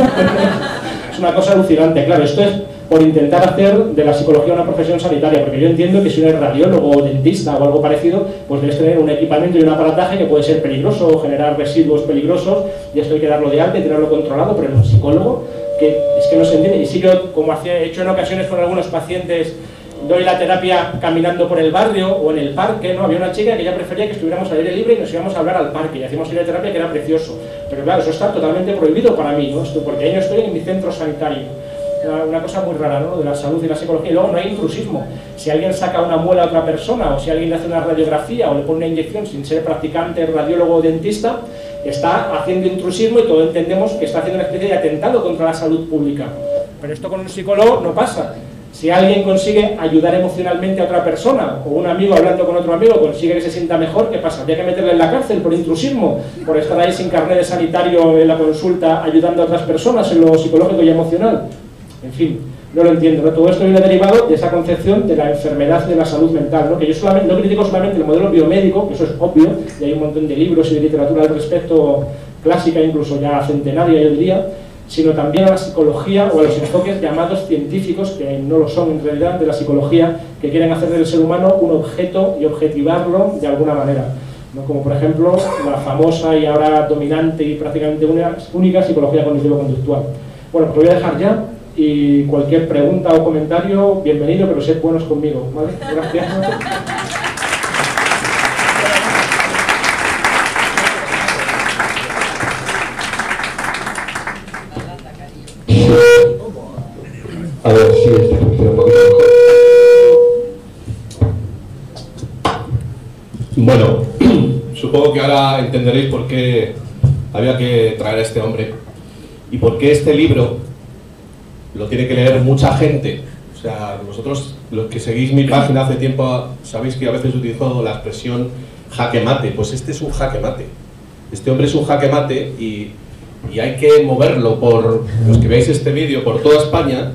Es una cosa alucinante, claro, esto es por intentar hacer de la psicología una profesión sanitaria, porque yo entiendo que si uno es radiólogo o dentista o algo parecido, pues debes tener un equipamiento y un aparataje que puede ser peligroso o generar residuos peligrosos, y esto hay que darlo de alta y tenerlo controlado, pero un psicólogo que es que no se entiende. Y si yo, como he hecho en ocasiones con algunos pacientes, doy la terapia caminando por el barrio o en el parque, ¿no? Había una chica que ya prefería que estuviéramos al aire libre y nos íbamos a hablar al parque, y hacíamos una terapia que era precioso, pero claro, eso está totalmente prohibido para mí, ¿no? Esto, porque ahí yo estoy en mi centro sanitario. Una cosa muy rara, ¿no? De la salud y la psicología. Y luego no hay intrusismo. Si alguien saca una muela a otra persona, o si alguien le hace una radiografía o le pone una inyección sin ser practicante, radiólogo o dentista, está haciendo intrusismo y todos entendemos que está haciendo una especie de atentado contra la salud pública. Pero esto con un psicólogo no pasa. Si alguien consigue ayudar emocionalmente a otra persona, o un amigo hablando con otro amigo consigue que se sienta mejor, ¿qué pasa? ¿Habría que meterle en la cárcel por intrusismo? ¿Por estar ahí sin carnet de sanitario en la consulta ayudando a otras personas en lo psicológico y emocional? En fin, no lo entiendo, ¿no? Todo esto viene derivado de esa concepción de la enfermedad de la salud mental, ¿no? Que yo no critico solamente el modelo biomédico, que eso es obvio, y hay un montón de libros y de literatura al respecto, clásica, incluso ya centenaria, yo diría, sino también a la psicología o a los enfoques llamados científicos, que no lo son en realidad, de la psicología, que quieren hacer del ser humano un objeto y objetivarlo de alguna manera, ¿no? Como por ejemplo la famosa y ahora dominante y prácticamente única psicología cognitivo-conductual. Bueno, pues lo voy a dejar ya. Y cualquier pregunta o comentario, bienvenido, pero sed buenos conmigo, ¿vale? Gracias. A ver si este funciona un poquito mejor. Bueno, supongo que ahora entenderéis por qué había que traer a este hombre y por qué este libro lo tiene que leer mucha gente. O sea, vosotros, los que seguís mi página hace tiempo, sabéis que a veces utilizo la expresión jaque mate. Pues este es un jaque mate. Este hombre es un jaque mate y hay que moverlo por, los que veáis este vídeo, por toda España,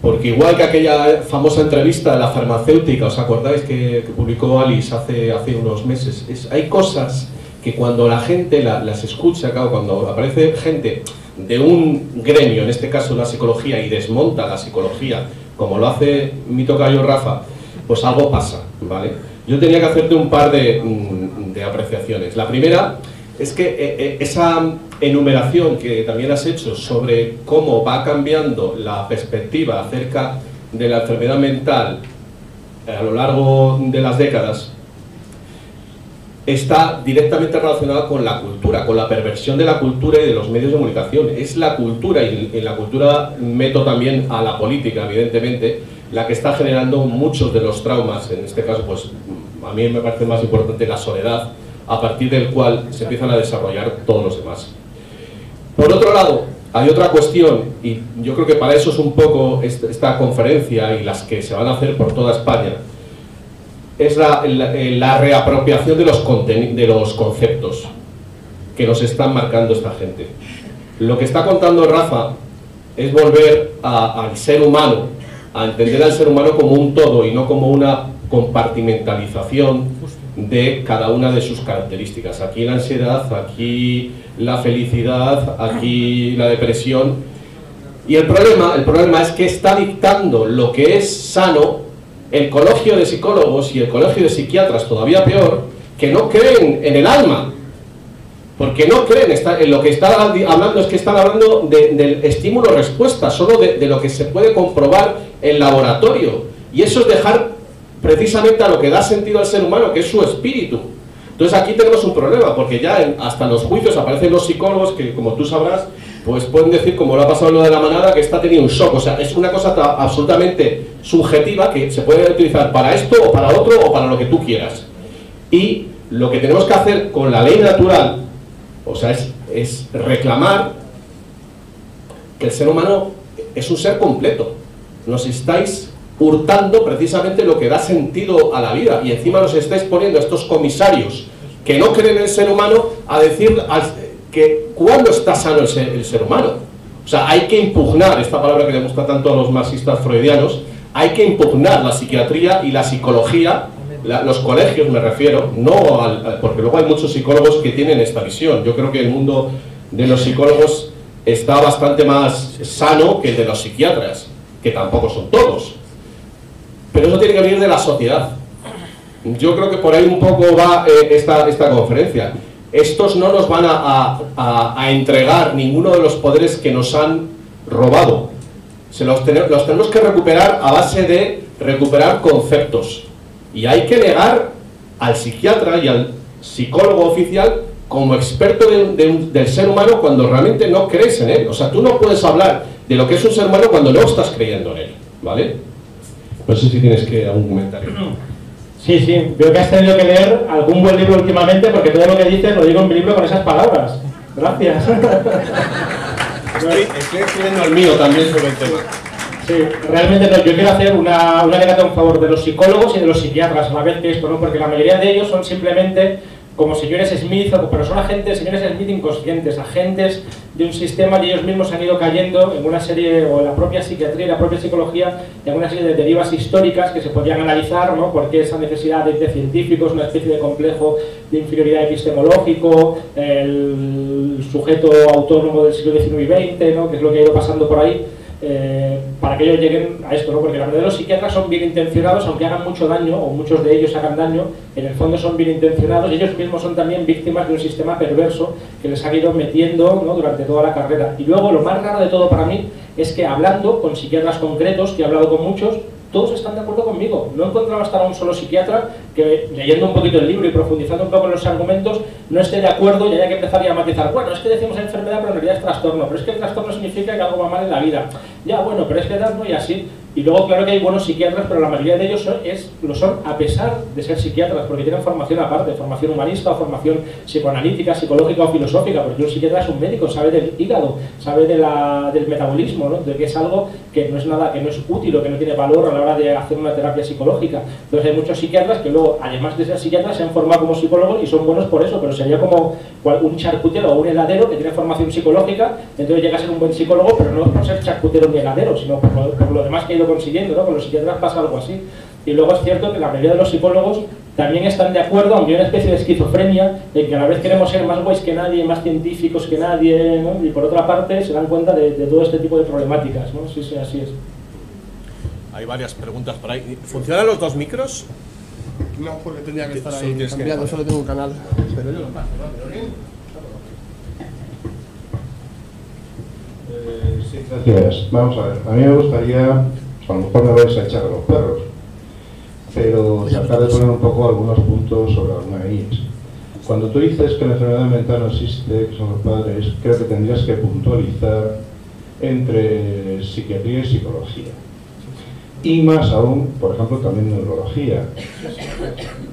porque igual que aquella famosa entrevista de la farmacéutica, ¿os acordáis que publicó Alice hace unos meses? Hay cosas que cuando la gente las escucha, claro, cuando aparece gente de un gremio, en este caso la psicología, y desmonta la psicología, como lo hace mi tocayo Rafa, pues algo pasa, ¿vale? Yo tenía que hacerte un par de apreciaciones. La primera es que esa enumeración que también has hecho sobre cómo va cambiando la perspectiva acerca de la enfermedad mental a lo largo de las décadas, está directamente relacionada con la cultura, con la perversión de la cultura y de los medios de comunicación. Es la cultura, y en la cultura meto también a la política, evidentemente, la que está generando muchos de los traumas. En este caso, pues a mí me parece más importante la soledad, a partir del cual se empiezan a desarrollar todos los demás. Por otro lado, hay otra cuestión, y yo creo que para eso es un poco esta conferencia y las que se van a hacer por toda España, es la reapropiación de los conceptos que nos están marcando esta gente. Lo que está contando Rafa es volver al ser humano, a entender al ser humano como un todo y no como una compartimentalización de cada una de sus características. Aquí la ansiedad, aquí la felicidad, aquí la depresión. Y el problema es que está dictando lo que es sano el colegio de psicólogos y el colegio de psiquiatras, todavía peor, que no creen en el alma. Porque no creen, en lo que están hablando es que están hablando del estímulo-respuesta, solo de lo que se puede comprobar en laboratorio. Y eso es dejar precisamente a lo que da sentido al ser humano, que es su espíritu. Entonces aquí tenemos un problema, porque ya hasta en los juicios aparecen los psicólogos que, como tú sabrás, pues pueden decir, como lo ha pasado lo de la manada, que está teniendo un shock. O sea, es una cosa absolutamente subjetiva que se puede utilizar para esto o para otro o para lo que tú quieras. Y lo que tenemos que hacer con la ley natural, o sea, es reclamar que el ser humano es un ser completo. Nos estáis hurtando precisamente lo que da sentido a la vida, y encima nos estáis poniendo a estos comisarios que no creen en el ser humano a decir que cuándo está sano el ser humano. O sea, hay que impugnar, esta palabra que le gusta tanto a los marxistas freudianos, hay que impugnar la psiquiatría y la psicología, los colegios me refiero, no porque luego hay muchos psicólogos que tienen esta visión. Yo creo que el mundo de los psicólogos está bastante más sano que el de los psiquiatras, que tampoco son todos. Pero eso tiene que venir de la sociedad. Yo creo que por ahí un poco va esta conferencia. Estos no nos van a entregar ninguno de los poderes que nos han robado. Los tenemos que recuperar a base de recuperar conceptos. Y hay que negar al psiquiatra y al psicólogo oficial como experto del ser humano cuando realmente no crees en él. O sea, tú no puedes hablar de lo que es un ser humano cuando no estás creyendo en él, ¿vale? No sé si tienes algún comentario. Sí, veo que has tenido que leer algún buen libro últimamente, porque todo lo que dices lo digo en mi libro con esas palabras. Gracias. Estoy escribiendo el mío también sobre el tema. Sí, realmente no, yo quiero hacer una alegato en favor de los psicólogos y de los psiquiatras a la vez que esto, ¿no? Porque la mayoría de ellos son simplemente como señores Smith, pero son señores Smith inconscientes, agentes de un sistema, y ellos mismos han ido cayendo en una serie, o en la propia psiquiatría y la propia psicología, en una serie de derivas históricas que se podrían analizar, ¿no? Porque esa necesidad de científicos, una especie de complejo de inferioridad epistemológico, el sujeto autónomo del siglo XIX y XX, ¿no? Que es lo que ha ido pasando por ahí. Para que ellos lleguen a esto, ¿no? Porque la mayoría de los psiquiatras son bien intencionados, aunque hagan mucho daño, o muchos de ellos hagan daño, en el fondo son bien intencionados, y ellos mismos son también víctimas de un sistema perverso que les ha ido metiendo, ¿no? Durante toda la carrera. Y luego lo más raro de todo para mí es que hablando con psiquiatras concretos, que he hablado con muchos, todos están de acuerdo conmigo. No he encontrado hasta un solo psiquiatra que, leyendo un poquito el libro y profundizando un poco en los argumentos, no esté de acuerdo y haya que empezar a matizar. Bueno, es que decimos enfermedad, pero en realidad es trastorno. Pero es que el trastorno significa que algo va mal en la vida. Ya, bueno, pero es que edad no, y así. Y luego, claro que hay buenos psiquiatras, pero la mayoría de ellos lo son a pesar de ser psiquiatras, porque tienen formación aparte, formación humanista o formación psicoanalítica, psicológica o filosófica, porque un psiquiatra es un médico, sabe del hígado, sabe del metabolismo, ¿no? De que es algo que no es nada, que no es útil o que no tiene valor a la hora de hacer una terapia psicológica. Entonces hay muchos psiquiatras que luego, además de ser psiquiatras, se han formado como psicólogos y son buenos por eso, pero sería como un charcutero o un heladero que tiene formación psicológica, entonces llega a ser un buen psicólogo, pero no por ser charcutero ni heladero, sino por lo demás que ha ido consiguiendo, ¿no? Con los psiquiatras pasa algo así. Y luego es cierto que la mayoría de los psicólogos también están de acuerdo, aunque hay una especie de esquizofrenia, en que a la vez queremos ser más guays que nadie, más científicos que nadie, ¿no? Y por otra parte se dan cuenta de todo este tipo de problemáticas, ¿no? Sí, así es. Hay varias preguntas por ahí. ¿Funcionan los dos micros? No, porque tendría que estar ahí cambiando, solo tengo un canal. Pero yo lo paso, ¿no? Sí, gracias. Vamos a ver, a mí me gustaría, a lo mejor me vais a echar a los perros, pero tratar de poner un poco algunos puntos sobre algunas de ellas. Cuando tú dices que la enfermedad mental no existe, que son los padres, creo que tendrías que puntualizar entre psiquiatría y psicología. Y más aún, por ejemplo, también neurología.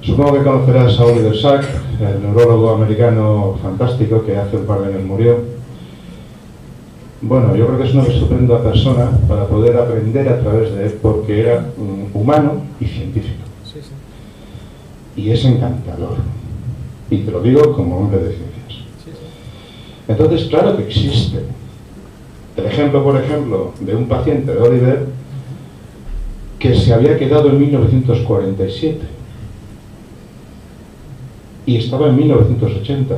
Supongo que conocerás a Oliver Sacks, el neurólogo americano fantástico que hace un par de años murió. Bueno, yo creo que es una estupenda persona para poder aprender a través de él, porque era humano y científico. Y es encantador. Y te lo digo como hombre de ciencias. Entonces, claro que existe. El ejemplo, por ejemplo, de un paciente de Oliver que se había quedado en 1947 y estaba en 1980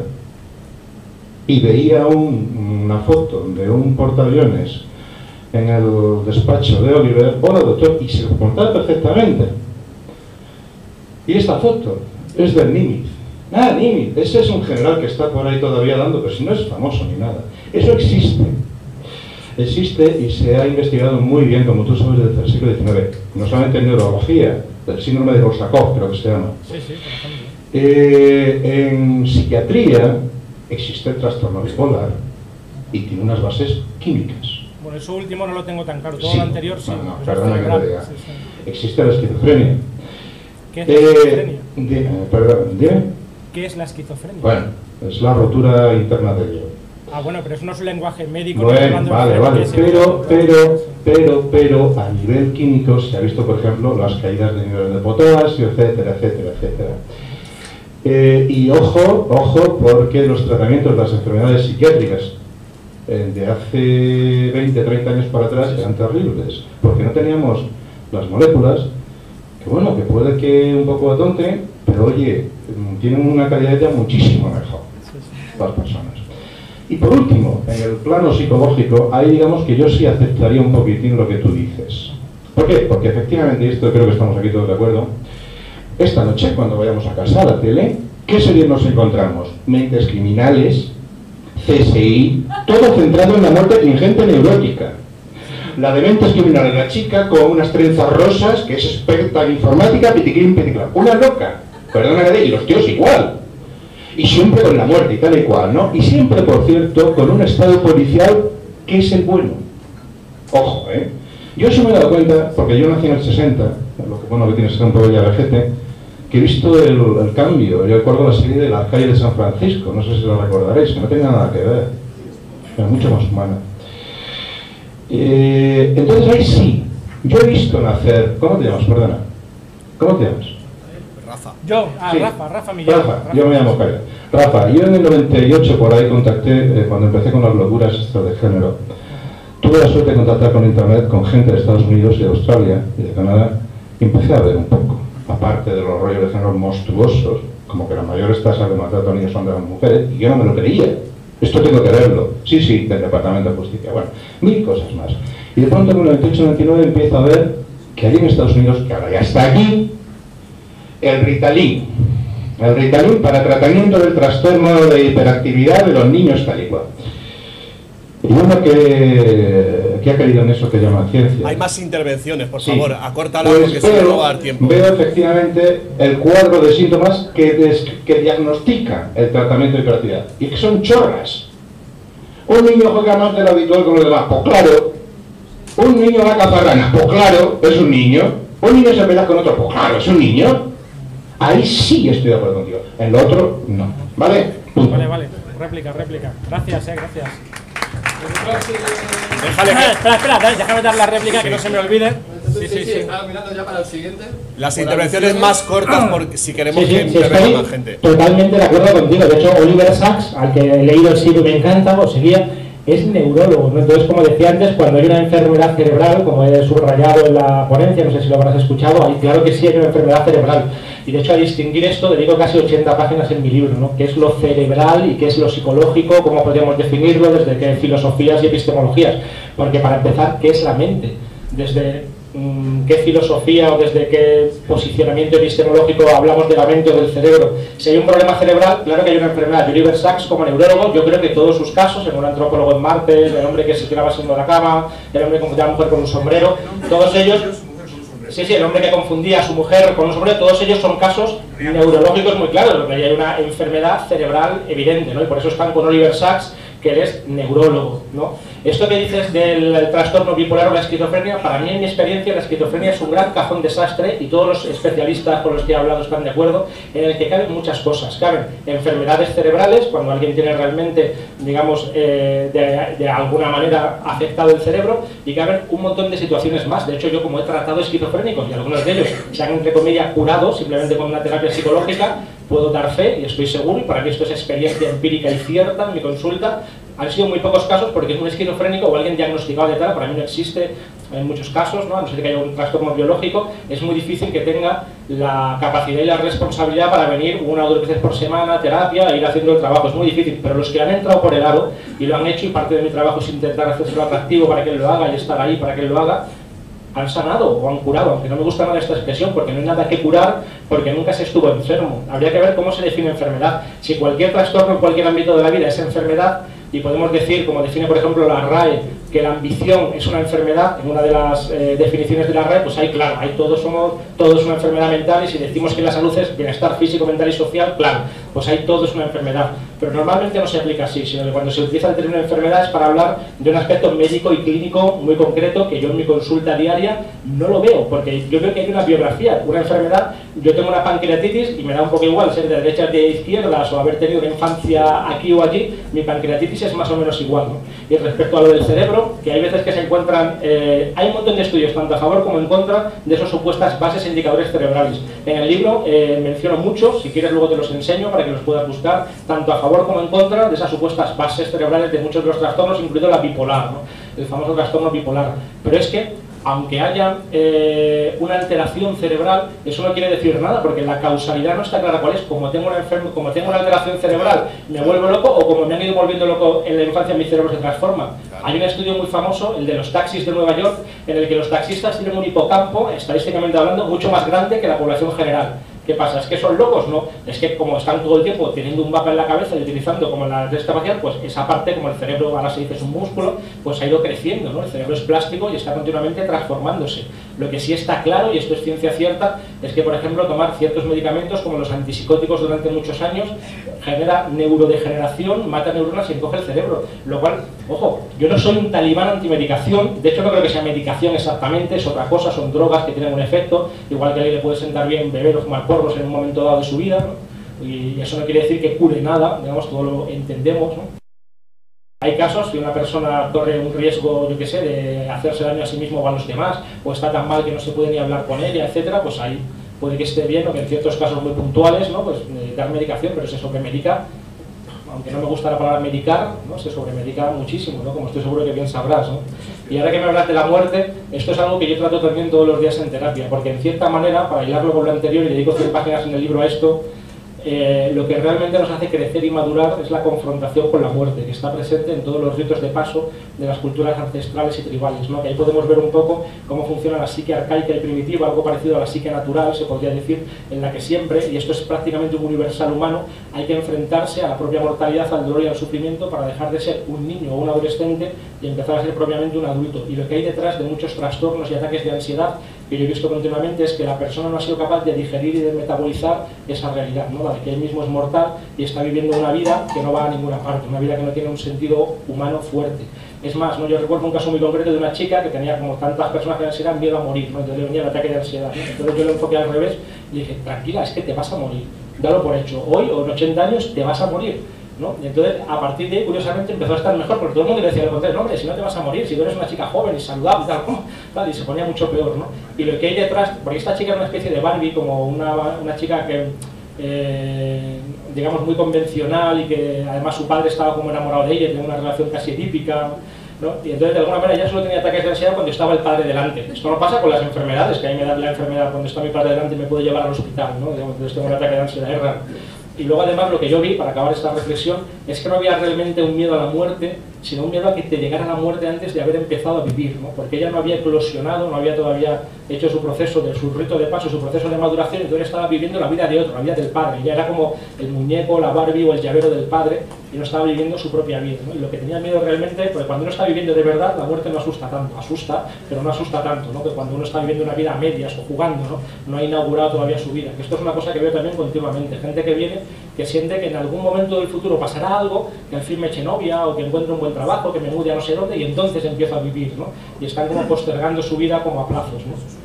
y veía una foto de un portaaviones en el despacho de Oliver. Hola doctor, y se lo contaba perfectamente. Y esta foto es del Nimitz. Nimitz, ese es un general que está por ahí todavía dando, pero si no es famoso ni nada. Eso existe. Existe y se ha investigado muy bien, como tú sabes, desde el siglo XIX. No solamente en neurología, del síndrome de Korsakoff, creo que se llama. Sí, por ejemplo. En psiquiatría existe el trastorno bipolar. y tiene unas bases químicas. Bueno, eso último no lo tengo tan claro, todo Sí. lo anterior sí. No, Pues perdona que cerebral, te diga. sí, sí. Existe la esquizofrenia. ¿Qué es la esquizofrenia? Perdón, dime. ¿Qué es la esquizofrenia? Bueno, es la rotura interna del yo. Ah, bueno, pero eso no es un lenguaje médico. Bueno, no hablando de vale, enfermedad vale, que pero a nivel químico se ha visto, por ejemplo, las caídas de niveles de potasio, etcétera, etcétera, etcétera. Y ojo, porque los tratamientos de las enfermedades psiquiátricas de hace 20, 30 años para atrás eran terribles, porque no teníamos las moléculas, que bueno, que puede que un poco atonte, pero oye, tienen una calidad ya muchísimo mejor las personas. Y por último, en el plano psicológico, ahí digamos que yo sí aceptaría un poquitín lo que tú dices. ¿Por qué? Porque efectivamente, y esto creo que estamos aquí todos de acuerdo, esta noche, cuando vayamos a casa a la tele, ¿qué series nos encontramos? Mentes criminales, CSI, todo centrado en la muerte ingente neurótica. La de mentes criminales, la chica con unas trenzas rosas, que es experta en informática, piticlín, piticlán. Una loca, perdona que diga, y los tíos igual. Y siempre con la muerte y tal y cual, ¿no? Y siempre, por cierto, con un estado policial que es el bueno. Ojo, ¿eh? Yo sí me he dado cuenta, porque yo nací en el 60, lo que bueno que tiene que ser un poco ya vejete, que he visto el cambio. Yo recuerdo la serie de La calle de San Francisco, no sé si lo recordaréis, que no tenía nada que ver. Era mucho más humana. Entonces ahí sí, yo he visto nacer... ¿Cómo te llamas? Perdona. ¿Cómo te llamas? Yo, Sí. Rafa Millán. Rafa, yo me llamo Javier. Rafa, yo en el 98 por ahí contacté, cuando empecé con las locuras estas de género, tuve la suerte de contactar con internet con gente de Estados Unidos y de Australia y de Canadá, y empecé a ver un poco, aparte de los rollos de género monstruosos, como que las mayores tasas de maltrato a niños son de las mujeres, y yo no me lo creía. Esto tengo que verlo. Sí, del Departamento de Justicia. Bueno, mil cosas más. Y de pronto en el 98-99 empiezo a ver que allí en Estados Unidos, que ahora ya está aquí, el Ritalin para tratamiento del trastorno de hiperactividad de los niños tal y cual. Y uno que ha caído en eso que llaman ciencia. Hay más intervenciones, por Sí. favor, acórtala Pues porque si no, no va a dar tiempo. veo efectivamente el cuadro de síntomas que diagnostica el tratamiento de hiperactividad. Y que son chorras. Un niño juega más de lo habitual con los demás, pues claro. Un niño va a cazar ranas, pues claro, es un niño. Un niño se pelea con otro, pues claro, es un niño. Ahí sí estoy de acuerdo contigo. En lo otro, no. ¿Vale? Punto. Vale. Réplica. Gracias, gracias. Déjale que... Espera, déjame dar la réplica que no se me olvide. Sí. Estaba mirando ya para el siguiente. Las intervenciones más cortas, porque si queremos que estoy intervenga más gente. totalmente de acuerdo contigo. De hecho, Oliver Sacks, al que he leído el libro y me encanta, o seguía, es neurólogo, ¿no? Entonces, como decía antes, cuando hay una enfermedad cerebral, como he subrayado en la ponencia, no sé si lo habrás escuchado, ahí claro que sí hay una enfermedad cerebral. Y de hecho a distinguir esto dedico casi 80 páginas en mi libro, ¿no? ¿Qué es lo cerebral y qué es lo psicológico? ¿Cómo podríamos definirlo? ¿Desde qué filosofías y epistemologías? Porque para empezar, ¿qué es la mente? Desde qué filosofía o desde qué posicionamiento epistemológico hablamos de la mente o del cerebro. Si hay un problema cerebral, claro que hay una enfermedad. Oliver Sacks, como neurólogo, yo creo que todos sus casos, en un antropólogo en Marte, el hombre que se tiraba siendo de la cama, el hombre que confundía a la mujer con un sombrero, todos ellos... Sí, el hombre que confundía a su mujer con un sombrero, todos ellos son casos neurológicos muy claros, donde hay una enfermedad cerebral evidente, ¿no? Y por eso están con Oliver Sacks, que él es neurólogo, ¿no? Esto que dices del trastorno bipolar o la esquizofrenia, para mí en mi experiencia la esquizofrenia es un gran cajón desastre y todos los especialistas con los que he hablado están de acuerdo en el que caben muchas cosas. Caben enfermedades cerebrales, cuando alguien tiene realmente, digamos, de alguna manera afectado el cerebro, y caben un montón de situaciones más. De hecho, yo como he tratado esquizofrénicos y algunos de ellos se han, entre comillas, curado simplemente con una terapia psicológica, puedo dar fe y estoy seguro, y para mí esto es experiencia empírica y cierta en mi consulta, han sido muy pocos casos porque es un esquizofrénico o alguien diagnosticado de tal, para mí no existe en muchos casos, ¿no? A no ser que haya un trastorno biológico, es muy difícil que tenga la capacidad y la responsabilidad para venir 1 o 2 veces por semana a terapia e ir haciendo el trabajo, es muy difícil, pero los que han entrado por el aro y lo han hecho, y parte de mi trabajo es intentar hacerlo atractivo para que él lo haga y estar ahí para que él lo haga, han sanado o han curado, aunque no me gusta nada esta expresión porque no hay nada que curar, porque nunca se estuvo enfermo. Habría que ver cómo se define enfermedad. Si cualquier trastorno en cualquier ámbito de la vida es enfermedad, y podemos decir, como define por ejemplo la RAE, que la ambición es una enfermedad, en una de las definiciones de la RAE, pues ahí claro, ahí todos es una enfermedad mental, y si decimos que la salud es bienestar físico, mental y social, claro, pues ahí todo es una enfermedad. Pero normalmente no se aplica así, sino que cuando se utiliza el término enfermedad es para hablar de un aspecto médico y clínico muy concreto que yo en mi consulta diaria no lo veo, porque yo veo que hay una biografía, una enfermedad. Yo tengo una pancreatitis y me da un poco igual ser de derechas de izquierdas o haber tenido una infancia aquí o allí, mi pancreatitis es más o menos igual, ¿no? Y respecto a lo del cerebro, que hay veces que se encuentran, hay un montón de estudios, tanto a favor como en contra, de esas supuestas bases e indicadores cerebrales. En el libro menciono muchos, si quieres luego te los enseño para que los puedas buscar, tanto a favor como en contra de esas supuestas bases cerebrales de muchos de los trastornos, incluido la bipolar, ¿no? El famoso trastorno bipolar. Pero es que aunque haya una alteración cerebral, eso no quiere decir nada, porque la causalidad no está clara cuál es. Como tengo una alteración cerebral, me vuelvo loco, o como me han ido volviendo loco en la infancia, mi cerebro se transforma. Hay un estudio muy famoso, el de los taxis de Nueva York, en el que los taxistas tienen un hipocampo, estadísticamente hablando, mucho más grande que la población general. ¿Qué pasa? ¿Es que son locos? No, es que como están todo el tiempo teniendo un mapa en la cabeza y utilizando como la red espacial, pues esa parte, como el cerebro ahora se dice es un músculo, pues ha ido creciendo, ¿no? El cerebro es plástico y está continuamente transformándose. Lo que sí está claro, y esto es ciencia cierta, es que, por ejemplo, tomar ciertos medicamentos como los antipsicóticos durante muchos años genera neurodegeneración, mata neuronas y encoge el cerebro. Lo cual, ojo, yo no soy un talibán antimedicación, de hecho no creo que sea medicación exactamente, es otra cosa, son drogas que tienen un efecto, igual que a alguien le puede sentar bien beber o fumar porros en un momento dado de su vida, ¿no? Y eso no quiere decir que cure nada, digamos, todo lo entendemos, ¿no? Hay casos que una persona corre un riesgo, yo qué sé, de hacerse daño a sí mismo o a los demás, o está tan mal que no se puede ni hablar con ella, etcétera, pues ahí puede que esté bien, o que en ciertos casos muy puntuales, ¿no? Pues dar medicación, pero se sobremedica, aunque no me gusta la palabra medicar, ¿no? Se sobremedica muchísimo, ¿no? Como estoy seguro que bien sabrás, ¿no? Y ahora que me hablas de la muerte, esto es algo que yo trato también todos los días en terapia, porque en cierta manera, para hilarlo con lo anterior, y dedico 100 páginas en el libro a esto, lo que realmente nos hace crecer y madurar es la confrontación con la muerte, que está presente en todos los ritos de paso de las culturas ancestrales y tribales, ¿no? Que ahí podemos ver un poco cómo funciona la psique arcaica y primitiva, algo parecido a la psique natural, se podría decir, en la que siempre, y esto es prácticamente un universal humano, hay que enfrentarse a la propia mortalidad, al dolor y al sufrimiento para dejar de ser un niño o un adolescente y empezar a ser propiamente un adulto. Y lo que hay detrás de muchos trastornos y ataques de ansiedad que yo he visto continuamente es que la persona no ha sido capaz de digerir y de metabolizar esa realidad, ¿no? La de que él mismo es mortal y está viviendo una vida que no va a ninguna parte, una vida que no tiene un sentido humano fuerte. Es más, ¿no? Yo recuerdo un caso muy concreto de una chica que tenía, como tantas personas que ansiedad, miedo a morir, ¿no? Entonces le venía el ataque de ansiedad, ¿no? Entonces yo lo enfoqué al revés y dije, tranquila, es que te vas a morir, dalo por hecho, hoy o en 80 años te vas a morir, ¿no? Y entonces, a partir de ahí, curiosamente, empezó a estar mejor, porque todo el mundo le decía al contrario, no, hombre, si no te vas a morir, si tú eres una chica joven y saludable y tal, y se ponía mucho peor, ¿no? Y lo que hay detrás, porque esta chica era una especie de Barbie, como una chica que, digamos, muy convencional y que además su padre estaba como enamorado de ella, tenía una relación casi típica, ¿no? Y entonces, de alguna manera, ella solo tenía ataques de ansiedad cuando estaba el padre delante. Esto no pasa con las enfermedades, que a mí me da la enfermedad cuando está mi padre delante y me puede llevar al hospital, ¿no? Digamos, entonces tengo un ataque de ansiedad, es raro. Y luego además lo que yo vi, para acabar esta reflexión, es que no había realmente un miedo a la muerte, sino un miedo a que te llegara la muerte antes de haber empezado a vivir, ¿no? Porque ella no había eclosionado, no había todavía hecho su proceso, su rito de paso, su proceso de maduración, entonces estaba viviendo la vida de otro, la vida del padre. Ella era como el muñeco, la Barbie o el llavero del padre, y no estaba viviendo su propia vida, ¿no? Y lo que tenía miedo realmente, porque cuando uno está viviendo de verdad, la muerte no asusta tanto, asusta, pero no asusta tanto, ¿no? Que cuando uno está viviendo una vida a medias o jugando, ¿no? No ha inaugurado todavía su vida. Que esto es una cosa que veo también continuamente, gente que viene, que siente que en algún momento del futuro pasará algo, que al fin me eche novia o que encuentre un buen trabajo, que me mude a no sé dónde y entonces empiezo a vivir, ¿no? Y están como postergando su vida como a plazos, ¿no?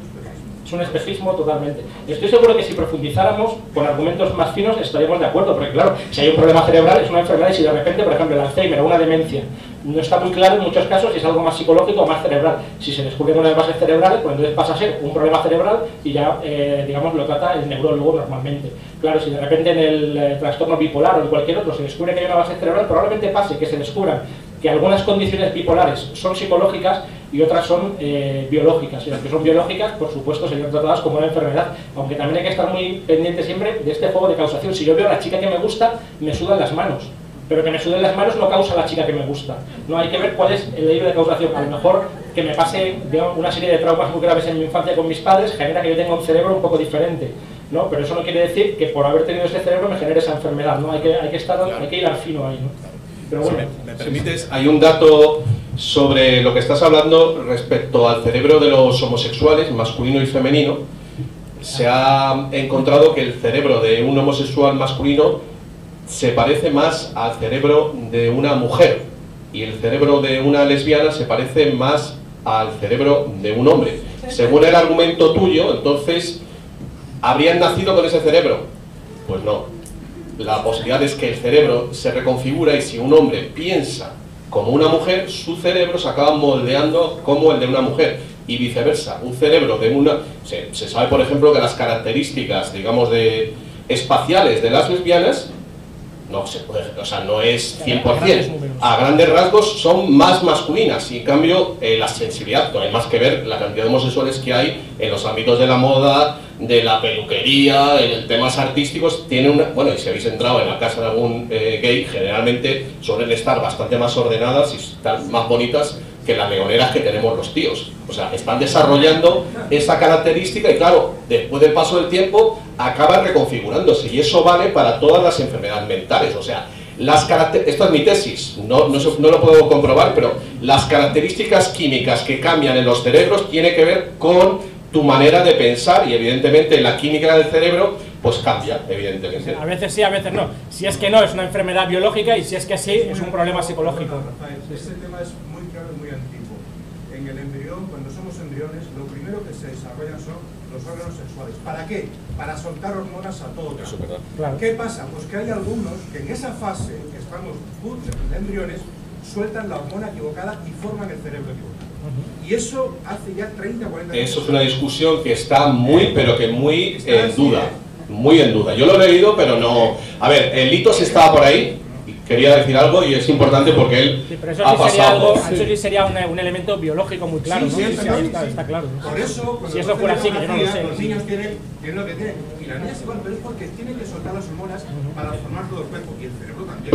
Es un espejismo totalmente. Estoy seguro que si profundizáramos con argumentos más finos estaríamos de acuerdo, porque claro, si hay un problema cerebral es una enfermedad y si de repente, por ejemplo, el Alzheimer o una demencia no está muy claro en muchos casos si es algo más psicológico o más cerebral. Si se descubren unas bases cerebrales, pues entonces pasa a ser un problema cerebral y ya, digamos, lo trata el neurólogo normalmente. Claro, si de repente en el trastorno bipolar o en cualquier otro se descubre que hay una base cerebral, probablemente pase que se descubran que algunas condiciones bipolares son psicológicas y otras son biológicas. Y las que son biológicas, por supuesto, serían tratadas como una enfermedad. Aunque también hay que estar muy pendiente siempre de este juego de causación. Si yo veo a la chica que me gusta, me sudan las manos. Pero que me suden las manos no causa la chica que me gusta. No, hay que ver cuál es el hilo de causación. A lo mejor que me pase, digamos, una serie de traumas muy graves en mi infancia con mis padres genera que yo tenga un cerebro un poco diferente, ¿no? Pero eso no quiere decir que por haber tenido ese cerebro me genere esa enfermedad, ¿no? Hay que ir al fino ahí, ¿no? Pero bueno, si me permites, hay un dato sobre lo que estás hablando respecto al cerebro de los homosexuales, masculino y femenino. Se ha encontrado que el cerebro de un homosexual masculino se parece más al cerebro de una mujer y el cerebro de una lesbiana se parece más al cerebro de un hombre. Según el argumento tuyo, entonces, ¿habrían nacido con ese cerebro? Pues no. La posibilidad es que el cerebro se reconfigura y si un hombre piensa como una mujer, su cerebro se acaba moldeando como el de una mujer y viceversa. Un cerebro de una... Se sabe, por ejemplo, que las características, digamos, espaciales de las lesbianas no se puede, o sea, no es 100%. A grandes rasgos son más masculinas y en cambio la sensibilidad, no hay más que ver la cantidad de homosexuales que hay en los ámbitos de la moda, de la peluquería, en temas artísticos, tiene una... Bueno, y si habéis entrado en la casa de algún gay, generalmente suelen estar bastante más ordenadas y están más bonitas que las leoneras que tenemos los tíos. O sea, están desarrollando esa característica y claro, después del paso del tiempo acaban reconfigurándose y eso vale para todas las enfermedades mentales. O sea, esta es mi tesis, no lo puedo comprobar, pero las características químicas que cambian en los cerebros tiene que ver con tu manera de pensar y evidentemente la química del cerebro pues cambia, evidentemente. A veces sí, a veces no. Si es que no, es una enfermedad biológica y si es que sí, es un problema psicológico. Este tema es muy claro y muy antiguo. En el embrión, cuando somos embriones, lo primero que se desarrollan son los órganos sexuales. ¿Para qué? Para soltar hormonas a todo trapo. Claro. ¿Qué pasa? Pues que hay algunos que en esa fase que estamos de embriones sueltan la hormona equivocada y forman el cerebro equivocado. Y eso hace ya 30, 40 años. Eso es una discusión que está muy, pero que muy en duda. Muy en duda. Yo lo he leído, pero no... A ver, el Litos estaba por ahí, quería decir algo y es importante porque él sí, pero eso ha sí pasado... Eso sí sería un elemento biológico muy claro, sí, ¿no? Sí, ahí está claro. Por eso, si eso fuera así, que yo no lo sé. Los niños tienen lo que tienen. Y las niñas igual, pero es porque tienen que soltar las hormonas para formar todo el cuerpo y el cerebro también.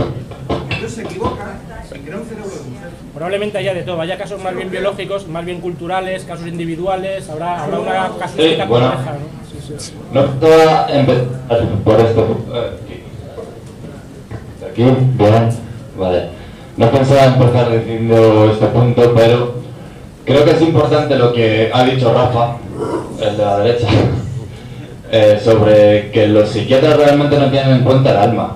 Y entonces se equivoca y crea un cerebro de mujer. Probablemente haya de todo. Haya casos más bien biológicos, más bien culturales, casos individuales, habrá una casuística compleja, ¿no? Sí. No toda empezar por esto. Aquí, bien, vale. No pensaba empezar diciendo este punto, pero creo que es importante lo que ha dicho Rafa, el de la derecha, sobre que los psiquiatras realmente no tienen en cuenta el alma.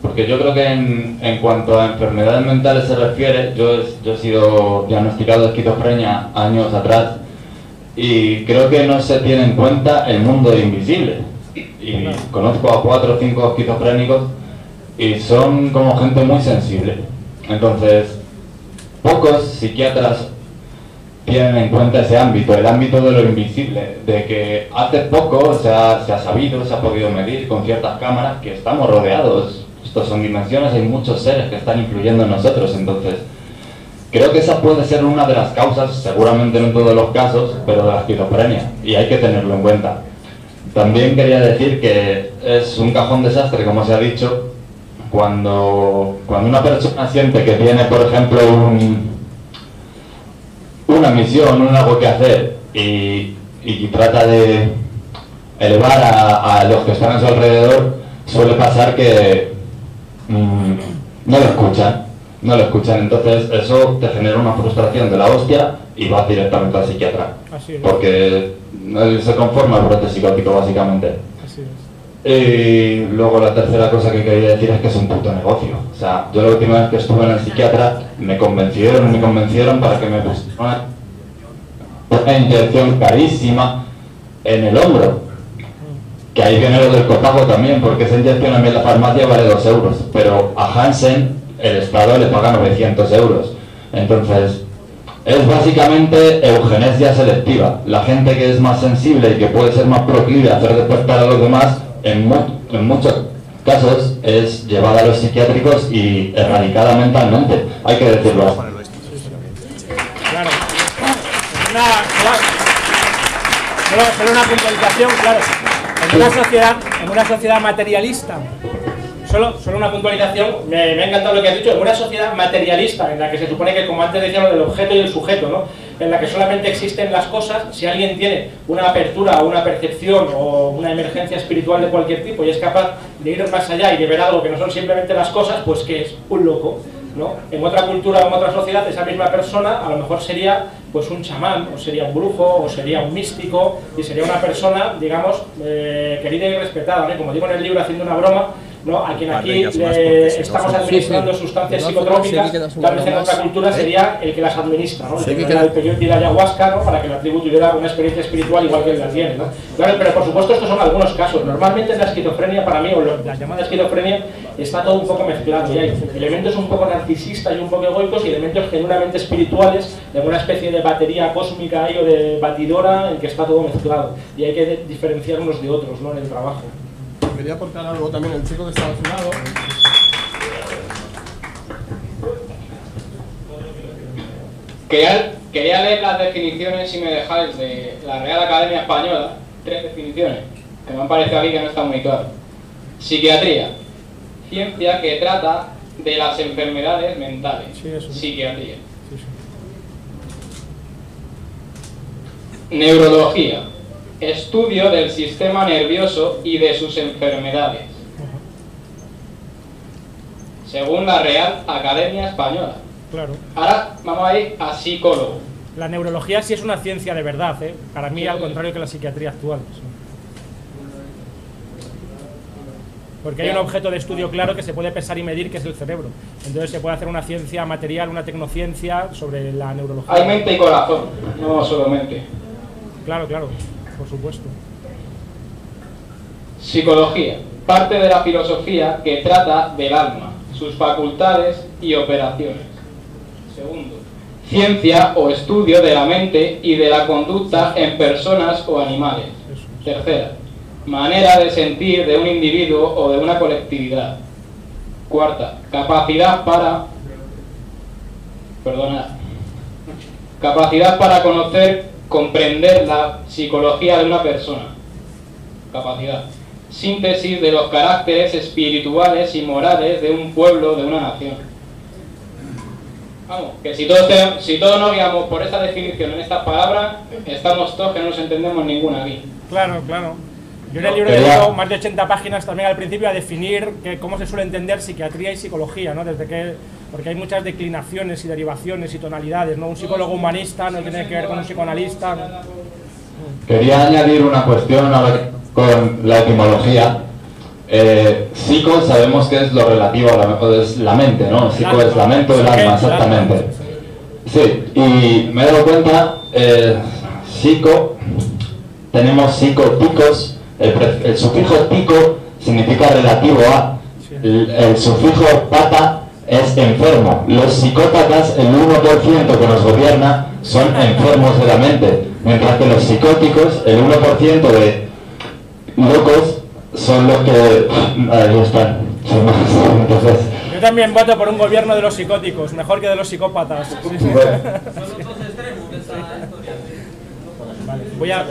Porque yo creo que en cuanto a enfermedades mentales se refiere, yo he sido diagnosticado de esquizofrenia años atrás y creo que no se tiene en cuenta el mundo invisible. Y conozco a 4 o 5 esquizofrénicos y son como gente muy sensible. Entonces, pocos psiquiatras tienen en cuenta ese ámbito, el ámbito de lo invisible, de que hace poco se ha sabido, se ha podido medir con ciertas cámaras que estamos rodeados. Estos son dimensiones, hay muchos seres que están influyendo en nosotros, entonces creo que esa puede ser una de las causas, seguramente no en todos los casos, pero de la esquizofrenia, y hay que tenerlo en cuenta. También quería decir que es un cajón desastre, como se ha dicho, cuando una persona siente que tiene, por ejemplo, una misión, algo que hacer, y trata de elevar a los que están a su alrededor, suele pasar que no lo escuchan, entonces eso te genera una frustración de la hostia y vas directamente al psiquiatra, porque él se conforma el brote psicótico básicamente. Así es. Y luego la tercera cosa que quería decir es que es un puto negocio. O sea, yo la última vez que estuve en el psiquiatra me convencieron para que me pusieran una inyección carísima en el hombro. Que ahí viene lo del copago también, porque esa inyección a mí en la farmacia vale 2 euros, pero a Hansen el Estado le paga 900 euros. Entonces, es básicamente eugenesia selectiva. La gente que es más sensible y que puede ser más proclive a hacer despertar a los demás, en muchos casos es llevada a los psiquiátricos y erradicada mentalmente. Hay que decirlo así. Claro. Solo una puntualización, claro. En una sociedad materialista, solo una puntualización, me ha encantado lo que has dicho, en una sociedad materialista, en la que se supone que, como antes decíamos, el objeto y el sujeto, ¿no? En la que solamente existen las cosas, si alguien tiene una apertura o una percepción o una emergencia espiritual de cualquier tipo y es capaz de ir más allá y de ver algo que no son simplemente las cosas, pues que es un loco, ¿no? En otra cultura o en otra sociedad, esa misma persona a lo mejor sería pues un chamán, o sería un brujo, o sería un místico, y sería una persona, digamos, querida y respetada, ¿no? Como digo en el libro, haciendo una broma, ¿no? A quien aquí estamos administrando sustancias psicotrópicas, tal vez en otra cultura sería el que las administra, ¿no? El que el peyote y la ayahuasca, ¿no? Para que la tribu tuviera una experiencia espiritual igual que él la tiene, ¿no? Claro, pero por supuesto estos son algunos casos. Normalmente en la esquizofrenia, para mí, o la llamada esquizofrenia, está todo un poco mezclado. Y hay elementos un poco narcisistas y un poco egoicos y elementos genuinamente espirituales, de una especie de batería cósmica ahí, o de batidora en que está todo mezclado. Y hay que diferenciar unos de otros, ¿no? En el trabajo. Quería aportar algo también el chico que estaba a su lado. Quería leer las definiciones, si me dejáis, de la Real Academia Española. 3 definiciones, que me han parecido aquí que no están muy claras. Psiquiatría, ciencia que trata de las enfermedades mentales. Sí, eso. Psiquiatría. Sí, sí. Neurología, estudio del sistema nervioso y de sus enfermedades, según la Real Academia Española. Claro. Ahora vamos a ir a psicólogo. La neurología sí es una ciencia de verdad, ¿eh? Para mí, al contrario que la psiquiatría actual. Sí. Porque hay un objeto de estudio claro que se puede pesar y medir, que es el cerebro. Entonces se puede hacer una ciencia material, una tecnociencia sobre la neurología. Hay mente y corazón, no solo mente. Claro, claro, por supuesto. Psicología, parte de la filosofía que trata del alma, sus facultades y operaciones. Segundo, ciencia o estudio de la mente y de la conducta en personas o animales. Tercera, manera de sentir de un individuo o de una colectividad. Cuarta, capacidad para conocer, comprender la psicología de una persona. Capacidad. Síntesis de los caracteres espirituales y morales de un pueblo, de una nación. Vamos, que si todos nos guiamos por esta definición en estas palabras, estamos todos que no nos entendemos ninguna aquí. Claro, claro. Yo en el libro dedico más de 80 páginas también al principio a definir cómo se suele entender psiquiatría y psicología, ¿no? Porque hay muchas declinaciones y derivaciones y tonalidades, ¿no? Un psicólogo humanista no tiene que ver con un psicoanalista, ¿no? Quería añadir una cuestión ahora con la etimología. Psico sabemos que es lo relativo a es la mente, ¿no? Psico es la mente o el alma, exactamente. Sí, y me he dado cuenta, psico, tenemos psicoticos, el sufijo tico significa relativo a, el sufijo pata es enfermo. Los psicópatas, el 1% que nos gobierna, son enfermos de la mente, mientras que los psicóticos, el 1% de locos, son los que ahí están. Entonces, yo también voto por un gobierno de los psicóticos, mejor que de los psicópatas. Sí, sí. Voy a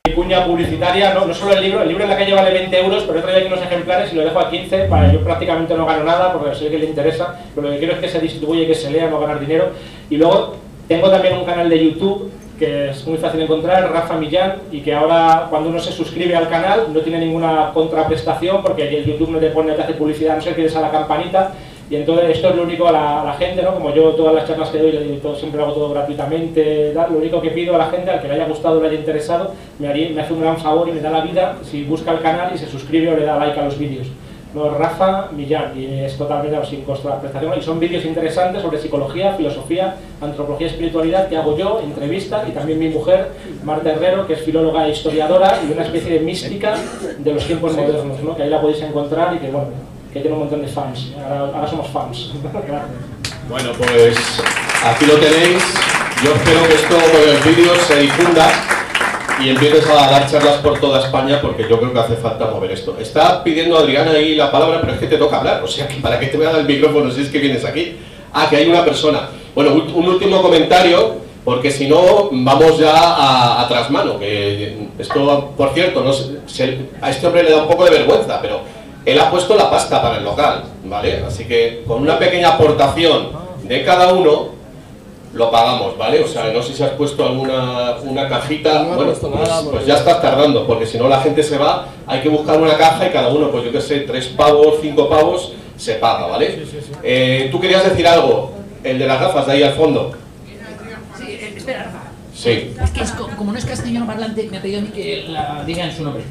mi cuña publicitaria, no solo el libro en la calle vale 20 euros, pero he traído aquí unos ejemplares y lo dejo a 15, yo prácticamente no gano nada, porque sé que le interesa, pero lo que quiero es que se distribuya y que se lea, no ganar dinero. Y luego tengo también un canal de YouTube, que es muy fácil de encontrar, Rafa Millán, y que ahora cuando uno se suscribe al canal no tiene ninguna contraprestación, porque el YouTube no te pone, te hace publicidad, no sé, que des a la campanita, y entonces esto es lo único a la gente, ¿no? Como yo todas las charlas que doy, siempre lo hago todo gratuitamente, lo único que pido a la gente, al que le haya gustado o le haya interesado, me hace un gran favor y me da la vida si busca el canal y se suscribe o le da like a los vídeos. No, Rafa Millán, y es totalmente sin contraprestación, y son vídeos interesantes sobre psicología, filosofía, antropología, espiritualidad, que hago yo, entrevistas, y también mi mujer, Marta Herrero, que es filóloga e historiadora, y una especie de mística de los tiempos modernos, ¿no? Que ahí la podéis encontrar y que, bueno, que tiene un montón de fans. Ahora somos fans. Bueno, pues aquí lo tenéis. Yo espero que esto con el vídeo se difunda y empieces a dar charlas por toda España, porque yo creo que hace falta mover esto. Está pidiendo Adriana ahí la palabra, pero es que te toca hablar, o sea, que ¿para qué te voy a dar el micrófono si es que vienes aquí? Ah, que hay una persona. Bueno, un último comentario, porque si no vamos ya a trasmano, que esto, por cierto, a este hombre le da un poco de vergüenza, pero él ha puesto la pasta para el local, ¿vale? Así que con una pequeña aportación de cada uno, lo pagamos, ¿vale? O sea, no sé si has puesto una cajita, no, bueno, pues ya estás tardando, porque si no la gente se va, hay que buscar una caja y cada uno, pues yo qué sé, 3 pavos, 5 pavos, se paga, ¿vale? Sí. ¿Tú querías decir algo? El de las gafas de ahí al fondo. Sí, espera, Rafa. Sí. Es que como no es castellano parlante, me ha pedido a mí que la diga en su nombre.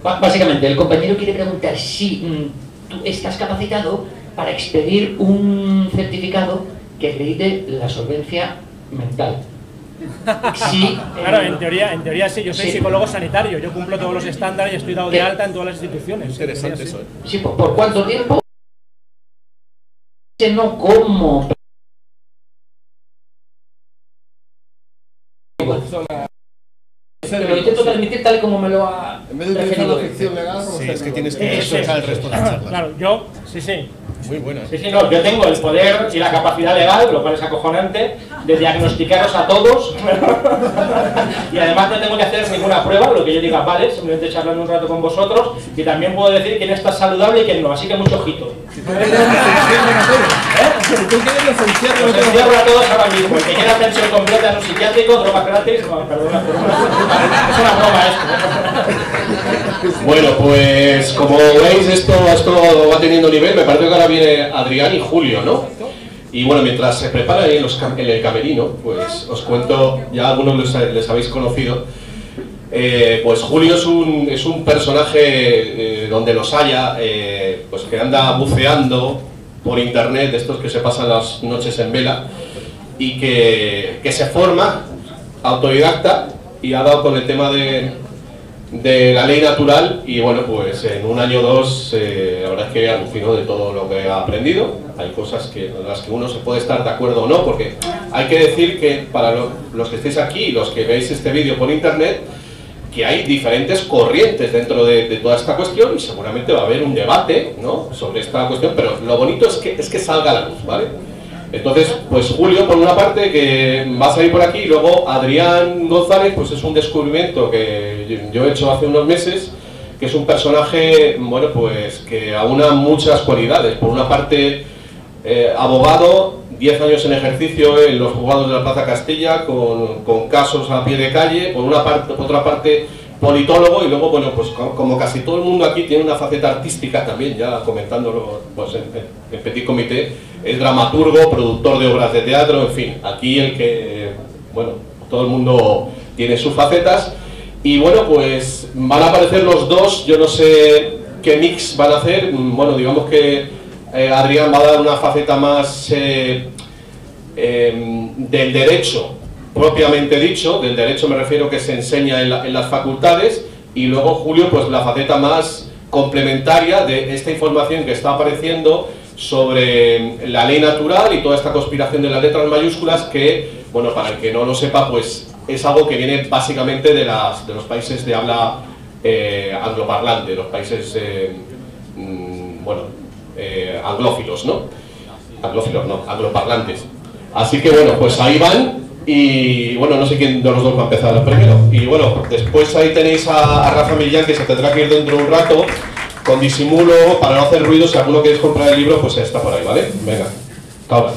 Básicamente, el compañero quiere preguntar si tú estás capacitado para expedir un certificado que acredite la solvencia mental. Sí, claro, en teoría sí, yo soy psicólogo sanitario, yo cumplo todos los estándares y estoy dado de alta en todas las instituciones. Interesante eso. Sí, ¿por cuánto tiempo? No, ¿cómo? Pero lo intento transmitir tal y como me lo ha referido. Sí, es que tienes que explicar el resto de la charla. Claro, yo, sí. Muy buena. Sí, no, yo tengo el poder y la capacidad legal, lo cual es acojonante, de diagnosticaros a todos y además no tengo que hacer ninguna prueba, lo que yo diga vale, simplemente charlando un rato con vosotros y también puedo decir quién está saludable y quién no, así que mucho ojito. ¿Tú quieres licenciarlo? Los encierro a todos ahora mismo, el que quiera pensión completa en un psiquiátrico, drogas gratis, no, perdona. Es una broma esto. Bueno, pues como veis esto va teniendo nivel, me parece que ahora viene Adrián y Julio, ¿no? Y bueno, mientras se preparan ahí en el camerino, pues os cuento, ya algunos les habéis conocido, pues Julio es un personaje donde los haya, pues que anda buceando por internet, de estos que se pasan las noches en vela, y que se forma autodidacta y ha dado con el tema de la ley natural y bueno, pues en un año o dos la verdad es que alucino de todo lo que ha aprendido. Hay cosas en las que uno se puede estar de acuerdo o no, porque hay que decir que para los que estéis aquí y los que veis este vídeo por internet, que hay diferentes corrientes dentro de toda esta cuestión y seguramente va a haber un debate, ¿no?, sobre esta cuestión, pero lo bonito es que salga a la luz, ¿vale? Entonces, pues Julio, por una parte, que va a salir por aquí, y luego Adrián González, pues es un descubrimiento que yo he hecho hace unos meses, que es un personaje, bueno, pues que aúna muchas cualidades. Por una parte, abogado, 10 años en ejercicio en los juzgados de la Plaza Castilla, con casos a pie de calle. Por otra parte, politólogo, y luego, bueno, pues como casi todo el mundo aquí tiene una faceta artística también, ya comentándolo pues en petit comité, es dramaturgo, productor de obras de teatro, en fin, aquí bueno, todo el mundo tiene sus facetas, y bueno, pues van a aparecer los dos, yo no sé qué mix van a hacer, bueno, digamos que Adrián va a dar una faceta más del derecho, propiamente dicho, del derecho me refiero que se enseña en las facultades, y luego Julio pues la faceta más complementaria de esta información que está apareciendo sobre la ley natural y toda esta conspiración de las letras mayúsculas que, bueno, para el que no lo sepa, pues es algo que viene básicamente de los países de habla angloparlante, los países, bueno, anglófilos, ¿no? Anglófilos no, angloparlantes. Así que bueno, pues ahí van. Y bueno, no sé quién de los dos va a empezar primero. Y bueno, después ahí tenéis a Rafa Millán, que se tendrá que ir dentro de un rato, con disimulo, para no hacer ruido. Si alguno queréis comprar el libro, pues está por ahí, ¿vale? Venga, hasta ahora.